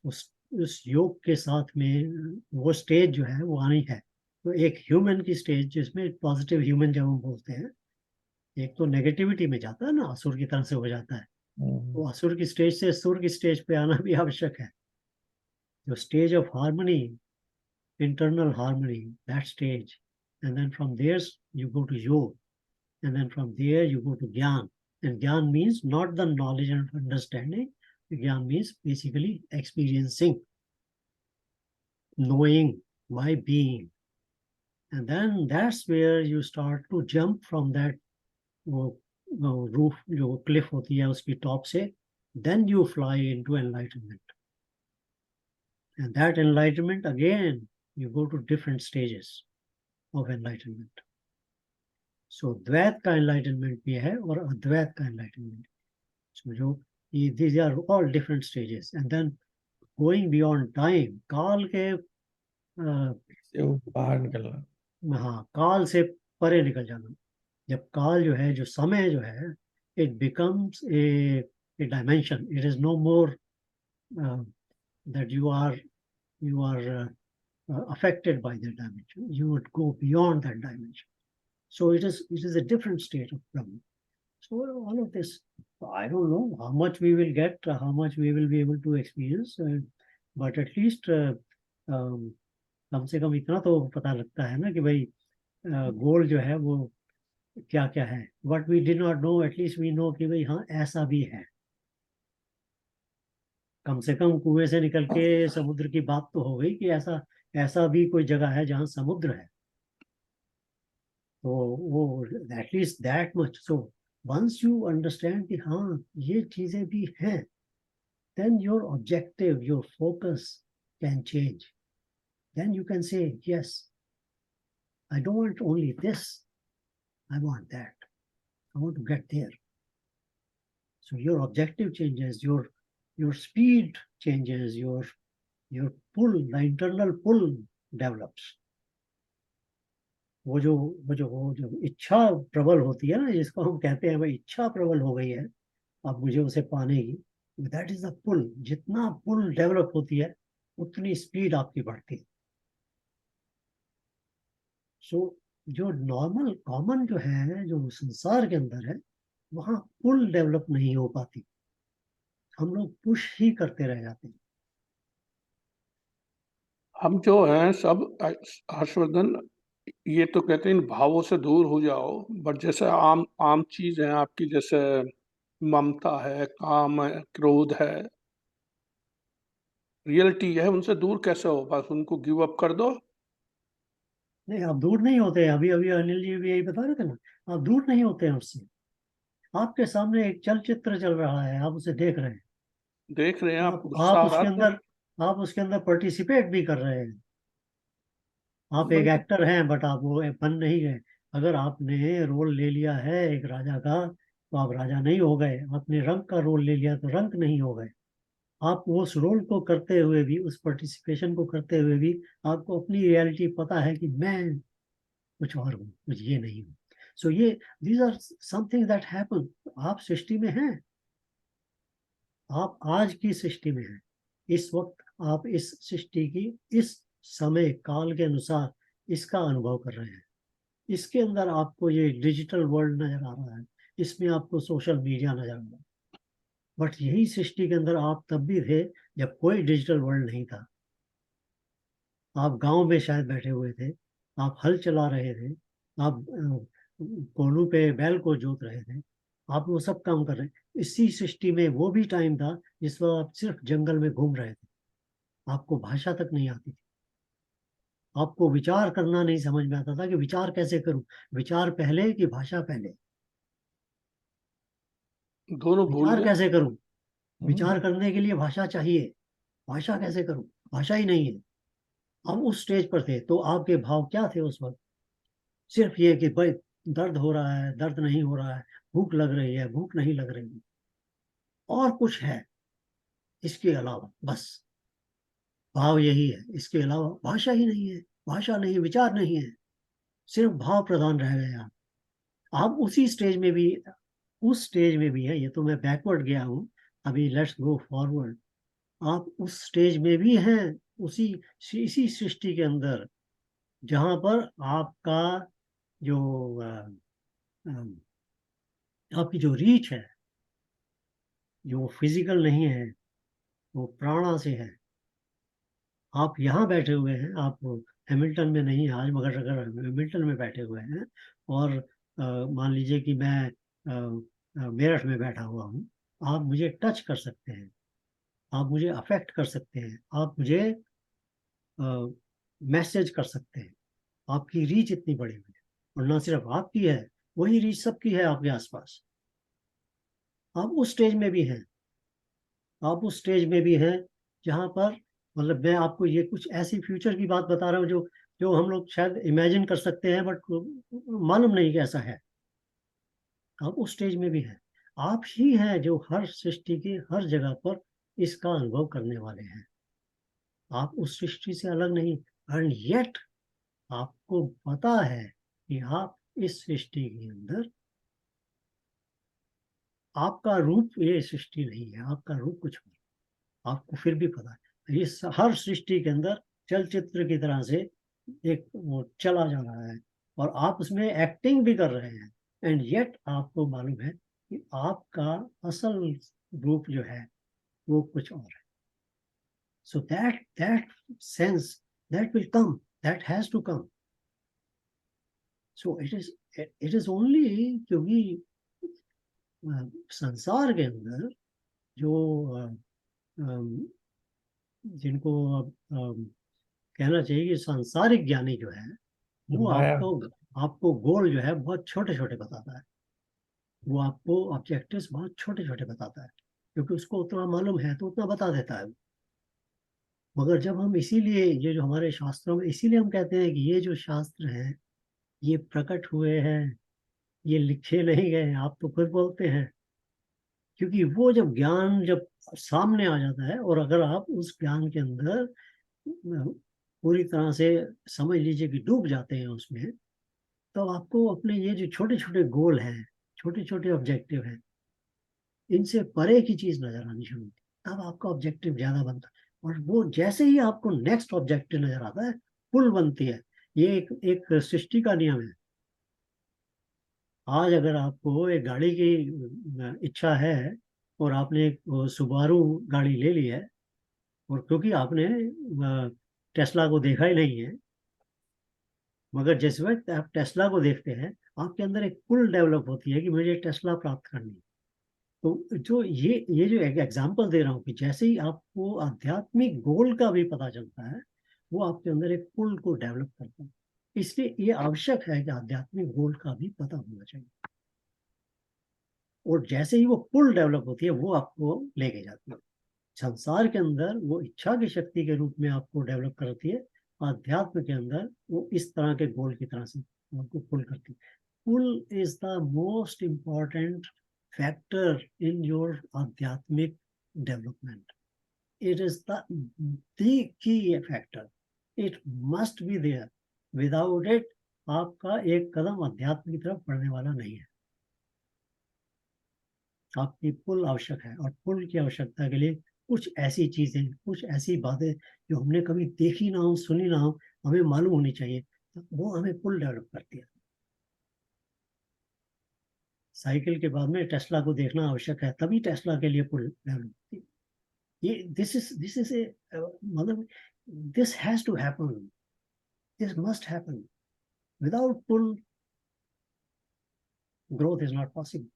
उस योग के साथ में वो stage जो है वो आनी है. तो एक ह्यूमन की स्टेज, जिसमें पॉजिटिव ह्यूमन जब हम बोलते हैं, एक तो नेगेटिविटी में जाता है ना, असुर की तरह से हो जाता है. तो असुर की स्टेज से सुर की स्टेज पे आना भी आवश्यक है. The stage of harmony, internal harmony, that stage. And then from there, you go to yoga. And then from there, you go to gyan. And gyan means not the knowledge and understanding. Gyan means basically experiencing, knowing by being. And then that's where you start to jump from that roof, जो cliff होती है उसकी top से, then you fly into enlightenment. And that enlightenment, again, you go to different stages of enlightenment. So द्वैत का enlightenment भी है और अद्वैत का enlightenment. So these are all different stages. And then going beyond time, काल के बाहर निकलना. हाँ, काल से परे निकल जाना. जब काल जो है, जो समय जो है, it becomes a dimension. It is no more that you are affected by that dimension. You would go beyond that dimension. So it is a different state of Brahman. So all of this, I don't know how much we will get, how much we will be able to experience, but at least कम से कम इतना तो पता लगता है ना कि भाई गोल जो है वो क्या क्या है. What we did not know, at least we know कि भाई हाँ ऐसा भी है. कम से कम कुएं से निकल के समुद्र की बात तो हो गई कि ऐसा भी कोई जगह है जहां समुद्र है. तो वो at least that much. So once you understand कि हाँ ये चीजें भी हैं, then your objective, your focus can change. Then you can say, yes, I don't want only this, I want that. I want to get there. So your objective changes, your speed changes, your pull, the internal pull develops. वो जो इच्छा प्रबल होती है ना, जिसको हम कहते हैं भाई इच्छा प्रबल हो गई है, अब मुझे उसे पाने की, that is the pull. जितना पुल डेवलप होती है उतनी स्पीड आपकी बढ़ती है. सो जो नॉर्मल कॉमन जो है, जो संसार के अंदर है, वहां पुल डेवलप नहीं हो पाती. हम लोग पुश ही करते रह जाते हैं. हम जो हैं सब हर्षवर्धन, ये तो कहते हैं इन भावों से दूर हो जाओ, बट जैसे आम चीज है आपकी, जैसे ममता है, काम है, क्रोध है, रियलिटी है, उनसे दूर कैसे हो? बस उनको गिव अप कर दो. नहीं, आप दूर नहीं होते. अभी अनिल जी भी यही बता रहे थे ना, आप दूर नहीं होते हैं उससे. आपके सामने एक चलचित्र चल रहा है, आप उसे देख रहे हैं, आप उसके अंदर पार्टिसिपेट भी कर रहे हैं. आप एक एक्टर हैं, बट आप वो बन नहीं गए. अगर आपने रोल ले लिया है एक राजा का, तो आप राजा नहीं हो गए. आपने रंक का रोल ले लिया तो रंक नहीं हो गए. आप उस रोल को करते हुए भी, उस पार्टिसिपेशन को करते हुए भी, आपको अपनी रियलिटी पता है कि मैं कुछ और हूँ, कुछ ये नहीं हूँ. सो ये these are something that happen. आप सृष्टि में हैं, आप आज की सृष्टि में हैं, इस वक्त आप इस सृष्टि की इस समय काल के अनुसार इसका अनुभव कर रहे हैं। इसके अंदर आपको ये डिजिटल वर्ल्ड नजर आ रहा है, इसमें आपको सोशल मीडिया नजर आ रहा है, बट यही सृष्टि के अंदर आप तब भी थे जब कोई डिजिटल वर्ल्ड नहीं था। आप गांव में शायद बैठे हुए थे, आप हल चला रहे थे, आप कोनों पे बैल को जोत रहे थे, आप वो सब काम कर रहे हैं। इसी सृष्टि में वो भी टाइम था जिस वक्त आप सिर्फ जंगल में घूम रहे थे, आपको भाषा तक नहीं आती थी, आपको विचार करना नहीं समझ में आता था कि विचार कैसे करूं, विचार पहले कि भाषा पहले, दोनों भूल विचार गए। कैसे करूं, विचार करने के लिए भाषा चाहिए, भाषा कैसे करूं, भाषा ही नहीं है। हम उस स्टेज पर थे, तो आपके भाव क्या थे उस वक्त? सिर्फ ये कि भाई दर्द हो रहा है, दर्द नहीं हो रहा है, भूख लग रही है, भूख नहीं लग रही है, और कुछ है इसके अलावा, बस भाव यही है, इसके अलावा भाषा ही नहीं है, भाषा नहीं, विचार नहीं है, सिर्फ भाव प्रधान रह गए आप उसी स्टेज में भी, उस स्टेज में भी है। ये तो मैं बैकवर्ड गया हूँ, अभी लेट्स गो फॉरवर्ड। आप उस स्टेज में भी हैं, उसी इसी सृष्टि के अंदर, जहां पर आपका जो आपकी जो रीच है, जो फिजिकल नहीं है, वो प्राणा से है। आप यहाँ बैठे हुए हैं, आप हैमिल्टन में नहीं आज, मगर अगर हैमिल्टन में बैठे हुए हैं और मान लीजिए कि मैं मेरठ में बैठा हुआ हूँ, आप मुझे टच कर सकते हैं, आप मुझे अफेक्ट कर सकते हैं, आप मुझे मैसेज कर सकते हैं। आपकी रीच इतनी बड़ी हुई है, और ना सिर्फ आपकी है, वही रीच सबकी है आपके आसपास। आप उस स्टेज में भी हैं, आप उस स्टेज में भी हैं जहां पर, मतलब मैं आपको ये कुछ ऐसी फ्यूचर की बात बता रहा हूँ जो जो हम लोग शायद इमेजिन कर सकते हैं, बट मालूम नहीं कैसा है। आप उस स्टेज में भी हैं, आप ही हैं जो हर सृष्टि की हर जगह पर इसका अनुभव करने वाले हैं। आप उस सृष्टि से अलग नहीं, एंड येट आपको पता है कि आप इस सृष्टि के अंदर, आपका रूप ये सृष्टि नहीं है, आपका रूप कुछ और, आपको फिर भी पता है इस हर सृष्टि के अंदर चलचित्र की तरह से एक वो चला जा रहा है, और आप उसमें एक्टिंग भी कर रहे हैं, एंड येट आपको मालूम है कि आपका असल रूप जो है वो कुछ और है। So that sense that will come, that has to come. So it is only, क्योंकि संसार के अंदर जो जिनको कहना चाहिए कि सांसारिक ज्ञानी जो है, वो माया। आपको गोल जो है बहुत छोटे छोटे बताता है, वो आपको ऑब्जेक्टिव्स बहुत छोटे छोटे बताता है, क्योंकि उसको उतना मालूम है तो उतना बता देता है। मगर जब हम, इसीलिए ये जो हमारे शास्त्रों में, इसीलिए हम कहते हैं कि ये जो शास्त्र हैं ये प्रकट हुए हैं, ये लिखे नहीं गए, आप तो खुद बोलते हैं, क्योंकि वो जब ज्ञान जब सामने आ जाता है, और अगर आप उस ज्ञान के अंदर पूरी तरह से समझ लीजिए कि डूब जाते हैं उसमें, तो आपको अपने ये जो छोटे छोटे गोल हैं, छोटे छोटे ऑब्जेक्टिव हैं, इनसे परे की चीज नजर आनी शुरू होती है, तब आपका ऑब्जेक्टिव ज्यादा बनता है। और वो जैसे ही आपको नेक्स्ट ऑब्जेक्टिव नजर आता है, पुल बनती है। ये एक सृष्टि का नियम है। आज अगर आपको एक गाड़ी की इच्छा है, और आपने एक सुबारू गाड़ी ले ली है, और क्योंकि आपने टेस्ला को देखा ही नहीं है, मगर जिस वक्त आप टेस्ला को देखते हैं, आपके अंदर एक पुल डेवलप होती है कि मुझे टेस्ला प्राप्त करनी है। तो जो ये जो एक एग्जांपल दे रहा हूँ कि जैसे ही आपको आध्यात्मिक गोल का भी पता चलता है, वो आपके अंदर एक पुल को डेवलप करता है। इसलिए ये आवश्यक है कि आध्यात्मिक गोल का भी पता होना चाहिए, और जैसे ही वो पुल डेवलप होती है, वो आपको लेके जाती है संसार के अंदर, वो इच्छा की शक्ति के रूप में आपको डेवलप करती है। अध्यात्म के अंदर वो इस तरह के गोल की तरह से आपको पुल करती है। Pull is the most important factor in your आध्यात्मिक development. It is the key factor, it must be there, without it आपका एक कदम अध्यात्म की तरफ बढ़ने वाला नहीं है। आपकी पुल आवश्यक है, और पुल की आवश्यकता के लिए कुछ ऐसी चीजें, कुछ ऐसी बातें जो हमने कभी देखी ना हो, सुनी ना हो, हमें मालूम होनी चाहिए, तो वो हमें पुल डेवलप करती है। साइकिल के बाद में टेस्ला को देखना आवश्यक है, तभी टेस्ला के लिए पुल डेवलप होती है। ये दिस इज ए मतलब this has to happen, this must happen. Without pull growth is not possible.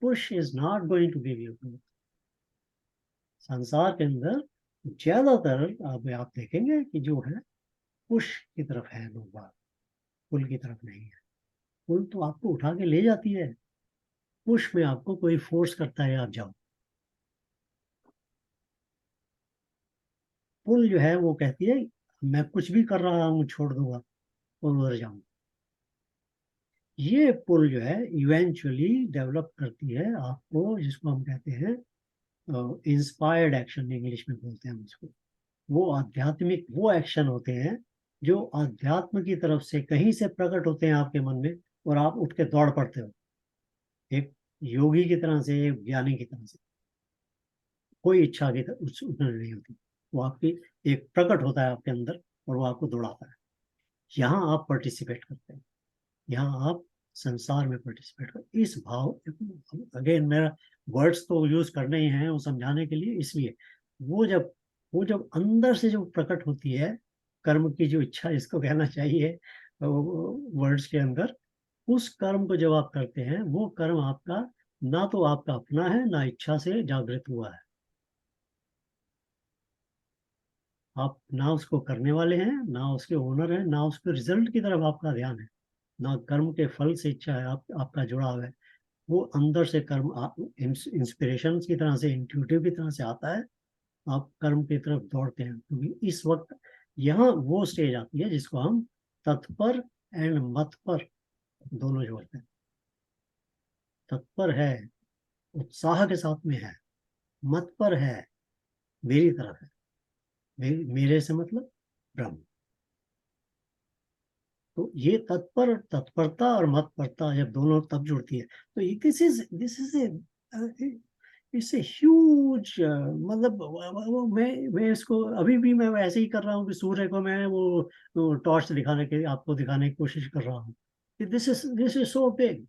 Push is not going to give you growth. संसार के अंदर ज्यादातर आप देखेंगे कि जो है पुश की तरफ है लोग बात, पुल की तरफ नहीं है। पुल तो आपको उठा के ले जाती है, पुश में आपको कोई फोर्स करता है आप जाओ। पुल जो है वो कहती है मैं कुछ भी कर रहा हूँ छोड़ दूंगा और उधर जाऊंगा। ये पुल जो है इवेंचुअली डेवलप करती है आपको, जिसको हम कहते हैं इंस्पायर्ड एक्शन, इंग्लिश में बोलते हैं उसको। वो आध्यात्मिक वो एक्शन होते हैं जो अध्यात्म की तरफ से कहीं से प्रकट होते हैं आपके मन में, और आप उठ के दौड़ पड़ते हो, एक योगी की तरह से, एक ज्ञानी की तरह से। कोई इच्छा की उतना नहीं होती, वो आपकी एक प्रकट होता है आपके अंदर और वो आपको दौड़ाता है। यहाँ आप पार्टिसिपेट करते हैं, यहाँ आप संसार में पार्टिसिपेट करते। इस भाव, अगेन मेरा वर्ड्स तो यूज करने ही हैं वो समझाने के लिए, इसलिए वो जब अंदर से जो प्रकट होती है कर्म की जो इच्छा, इसको कहना चाहिए वर्ड्स के अंदर, उस कर्म को जब आप करते हैं, वो कर्म आपका ना तो आपका अपना है, ना इच्छा से जागृत हुआ है। आप ना उसको करने वाले हैं, ना उसके ओनर हैं, ना उसके रिजल्ट की तरफ आपका ध्यान है, ना कर्म के फल से इच्छा है आपका जुड़ाव है। वो अंदर से कर्म इंस्पिरेशन की तरह से, इंट्यूटिव की तरह से आता है, आप कर्म की तरफ दौड़ते हैं। क्योंकि इस वक्त यहाँ वो स्टेज आती है जिसको हम तत्पर एंड मतपर दोनों जोड़ते हैं। तत्पर है, उत्साह के साथ में है, मतपर है, मेरी तरफ है। मेरे से मतलब ब्रह्म। तो ये तत्परता और मतपरता जब दोनों तब जुड़ती है, तो this is it's a huge, मतलब मैं इसको अभी भी मैं ऐसे ही कर रहा हूँ कि सूर्य को मैं वो टॉर्च दिखाने के, आपको दिखाने की कोशिश कर रहा हूँ कि this is so big,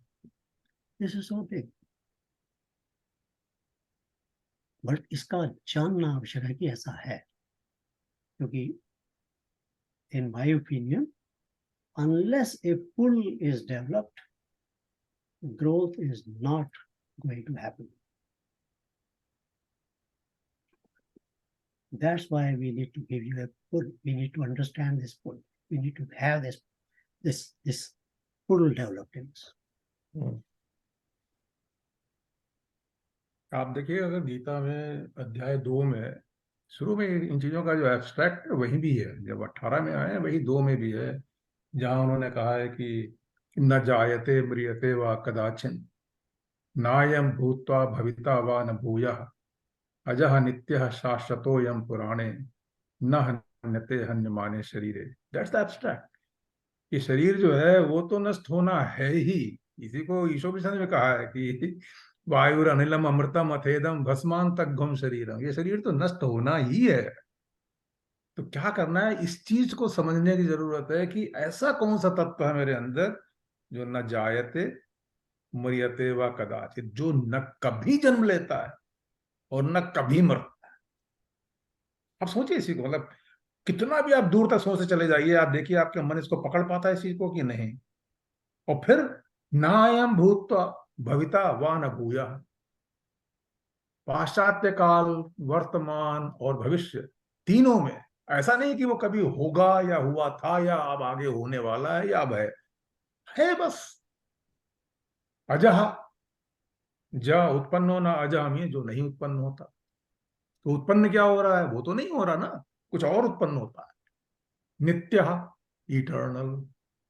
this is so big. But इसका जानना आवश्यक है कि ऐसा है, क्योंकि in my opinion unless a pull is developed, growth is not going to happen. That's why we need to give you a pull. We need to understand this pull. We need to have this pull developed in us. आप देखिए, अगर गीता में अध्याय 2 में शुरू में इन चीजों का जो एब्स्ट्रैक्ट वही भी है, जब 18 में आए वही 2 में भी है, जहां उन्होंने कहा है कि न जायते म्रियते व कदाचिन नायम भूत्वा भविता व न भूयः अजः नित्यः शाश्वतोऽयं पुराणे न हन्यते हन्यमाने शरीरे। That's the abstract. ये शरीर जो है वो तो नष्ट होना है ही। इसी को ईशोपनिषद में कहा है कि वायुर अनिलम अमृतम अथेदम भस्मान तग्घम शरीरम। ये शरीर तो नष्ट होना ही है। तो क्या करना है, इस चीज को समझने की जरूरत है कि ऐसा कौन सा तत्व है मेरे अंदर जो न जायते मरियते व कदाचित, जो न कभी जन्म लेता है और न कभी मरता है। आप सोचिए इसी को, मतलब कितना भी आप दूर तक सोचते चले जाइए, आप देखिए आपके मन इसको पकड़ पाता है इस चीज को कि नहीं। और फिर नायम भूत्वा भविता व न भूया, पाश्चात्य काल, वर्तमान और भविष्य तीनों में ऐसा नहीं कि वो कभी होगा या हुआ था या अब आगे होने वाला है या अब है बस। अजह, ज उत्पन्न होना, अजह में जो नहीं उत्पन्न होता। तो उत्पन्न क्या हो रहा है, वो तो नहीं हो रहा ना, कुछ और उत्पन्न होता है। नित्य, इटर्नल,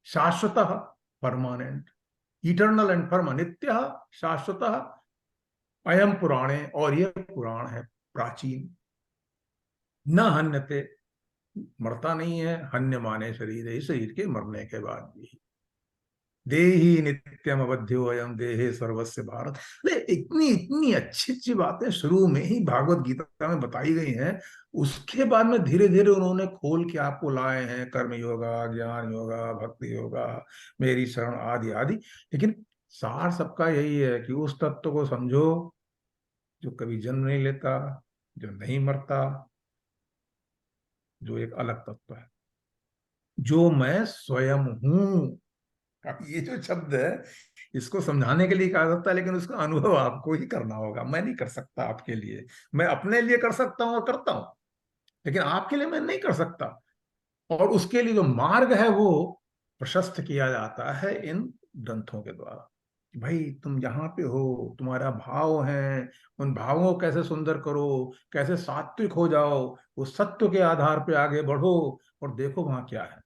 शाश्वत, परमानेंट। इटर्नल एंड परमानेंट, नित्य, शाश्वत, अयम पुराणे, और ये पुराण है, प्राचीन। न हन्यते, मरता नहीं है। हन्य माने शरीर है, शरीर के मरने के बाद भी। देहि नित्यम अवध्यो अयम देहे सर्वस्य भारत। इतनी इतनी अच्छी अच्छी बातें शुरू में ही भागवत गीता में बताई गई हैं। उसके बाद में धीरे धीरे उन्होंने खोल के आपको लाए हैं कर्म योगा, ज्ञान योगा, भक्ति योगा, मेरी शरण आदि आदि। लेकिन सार सबका यही है कि उस तत्व को समझो जो कभी जन्म नहीं लेता, जो नहीं मरता, जो एक अलग तत्व है, जो मैं स्वयं हूं। अब ये जो शब्द है इसको समझाने के लिए कहा जाता है, लेकिन उसका अनुभव आपको ही करना होगा। मैं नहीं कर सकता आपके लिए। मैं अपने लिए कर सकता हूं और करता हूं, लेकिन आपके लिए मैं नहीं कर सकता। और उसके लिए जो मार्ग है वो प्रशस्त किया जाता है इन ग्रंथों के द्वारा। भाई तुम यहाँ पे हो, तुम्हारा भाव है, उन भावों को कैसे सुंदर करो, कैसे सात्विक हो जाओ, वो सत्व के आधार पे आगे बढ़ो और देखो वहां क्या है।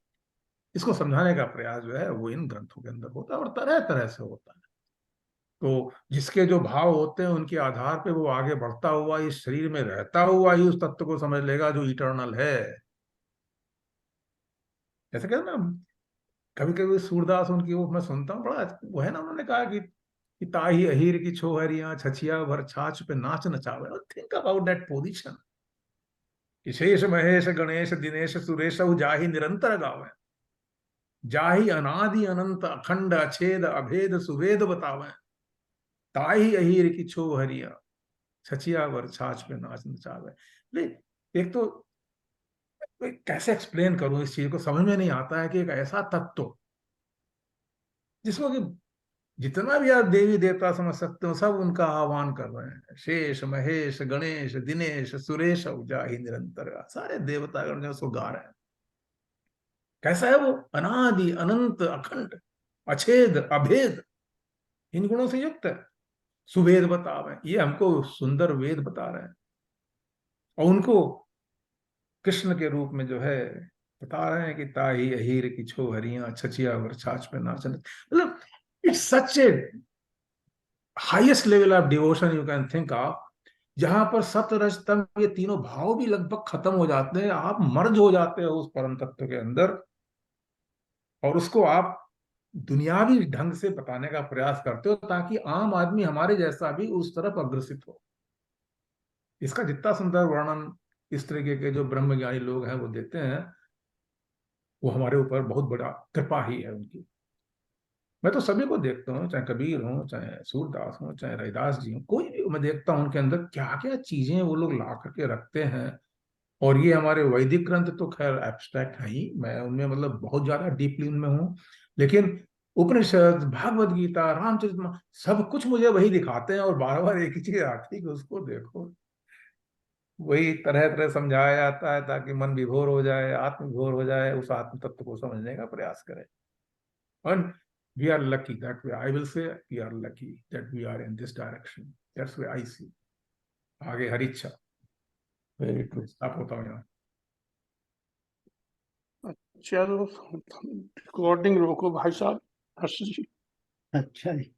इसको समझाने का प्रयास जो है वो इन ग्रंथों के अंदर होता है, और तरह तरह से होता है। तो जिसके जो भाव होते हैं उनके आधार पे वो आगे बढ़ता हुआ इस शरीर में रहता हुआ ही उस तत्व को समझ लेगा जो इटर्नल है। जैसे कहते हैं ना, कभी कभी सूरदास उनकी वो मैं सुनता हूँ बड़ा वो है ना, उन्होंने कहा कि ताही अहीर की छोहरियां छछिया भर छाछ पे नाच नचावे। थिंक अबाउट दैट पोजीशन कि शेष महेश गणेश दिनेश सुरेश जाहि निरंतर गावे, जाहि अनादि अनंत अखंड अछेद अभेद सुवेद बतावे, ताही अहीर की छो हरिया छछिया वर छाछ पे नाच नचावे। ले एक तो कैसे एक्सप्लेन करूं इस चीज को, समझ में नहीं आता है कि एक ऐसा तत्व जिसको कि जितना भी आप देवी देवता समझ सकते हो सब उनका आह्वान कर रहे हैं। शेष महेश गणेश दिनेश सुरेश जाहि निरंतर, सारे देवतागण जो उसको गा रहे हैं। कैसा है वो? अनादि अनंत अखंड अछेद अभेद, इन गुणों से युक्त है। सुवेद बता रहे हैं, ये हमको सुंदर वेद बता रहे हैं, और उनको कृष्ण के रूप में जो है बता रहे हैं कि ताही अहीर की छो हरियां छछिया वर छाछ पे नाचन। मतलब it's such A highest level of devotion you can think of, जहां पर सत रज तम ये तीनों भाव भी लगभग खत्म हो जाते हैं। आप मर्ज हो जाते हो उस परम तत्व के अंदर, और उसको आप दुनियावी ढंग से बताने का प्रयास करते हो ताकि आम आदमी हमारे जैसा भी उस तरफ अग्रसित हो। इसका जितना सुंदर वर्णन इस तरीके के जो ब्रह्मज्ञानी लोग हैं वो देते हैं, वो हमारे ऊपर बहुत बड़ा कृपा ही है उनकी। मैं तो सभी को देखता हूँ, चाहे कबीर हो, चाहे सूरदास हो, चाहे रविदास जी हो, कोई भी मैं देखता हूँ उनके अंदर क्या क्या चीजें वो लोग ला करके रखते हैं। और ये हमारे वैदिक ग्रंथ तो खैर एब्स्ट्रैक्ट है ही, मैं उनमें मतलब बहुत ज्यादा डीपली उनमें हूँ, लेकिन उपनिषद, भागवत गीता, रामचरितमानस सब कुछ मुझे वही दिखाते हैं, और बार बार एक ही चीज आती है कि उसको देखो। वही तरह तरह समझाया जाता है ताकि मन विभोर हो जाए, आत्म विभोर हो जाए, उस आत्म तत्व को समझने का प्रयास करें। And we are lucky that way. I will say we are lucky that we are in this direction. That's why I see. आगे हरी इच्छा। Very true. स्टॉप होता हूँ यहाँ। चलो रिकॉर्डिंग रोको भाई साहब, हर्ष जी। अच्छा जी।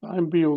टाइम भी हो गया।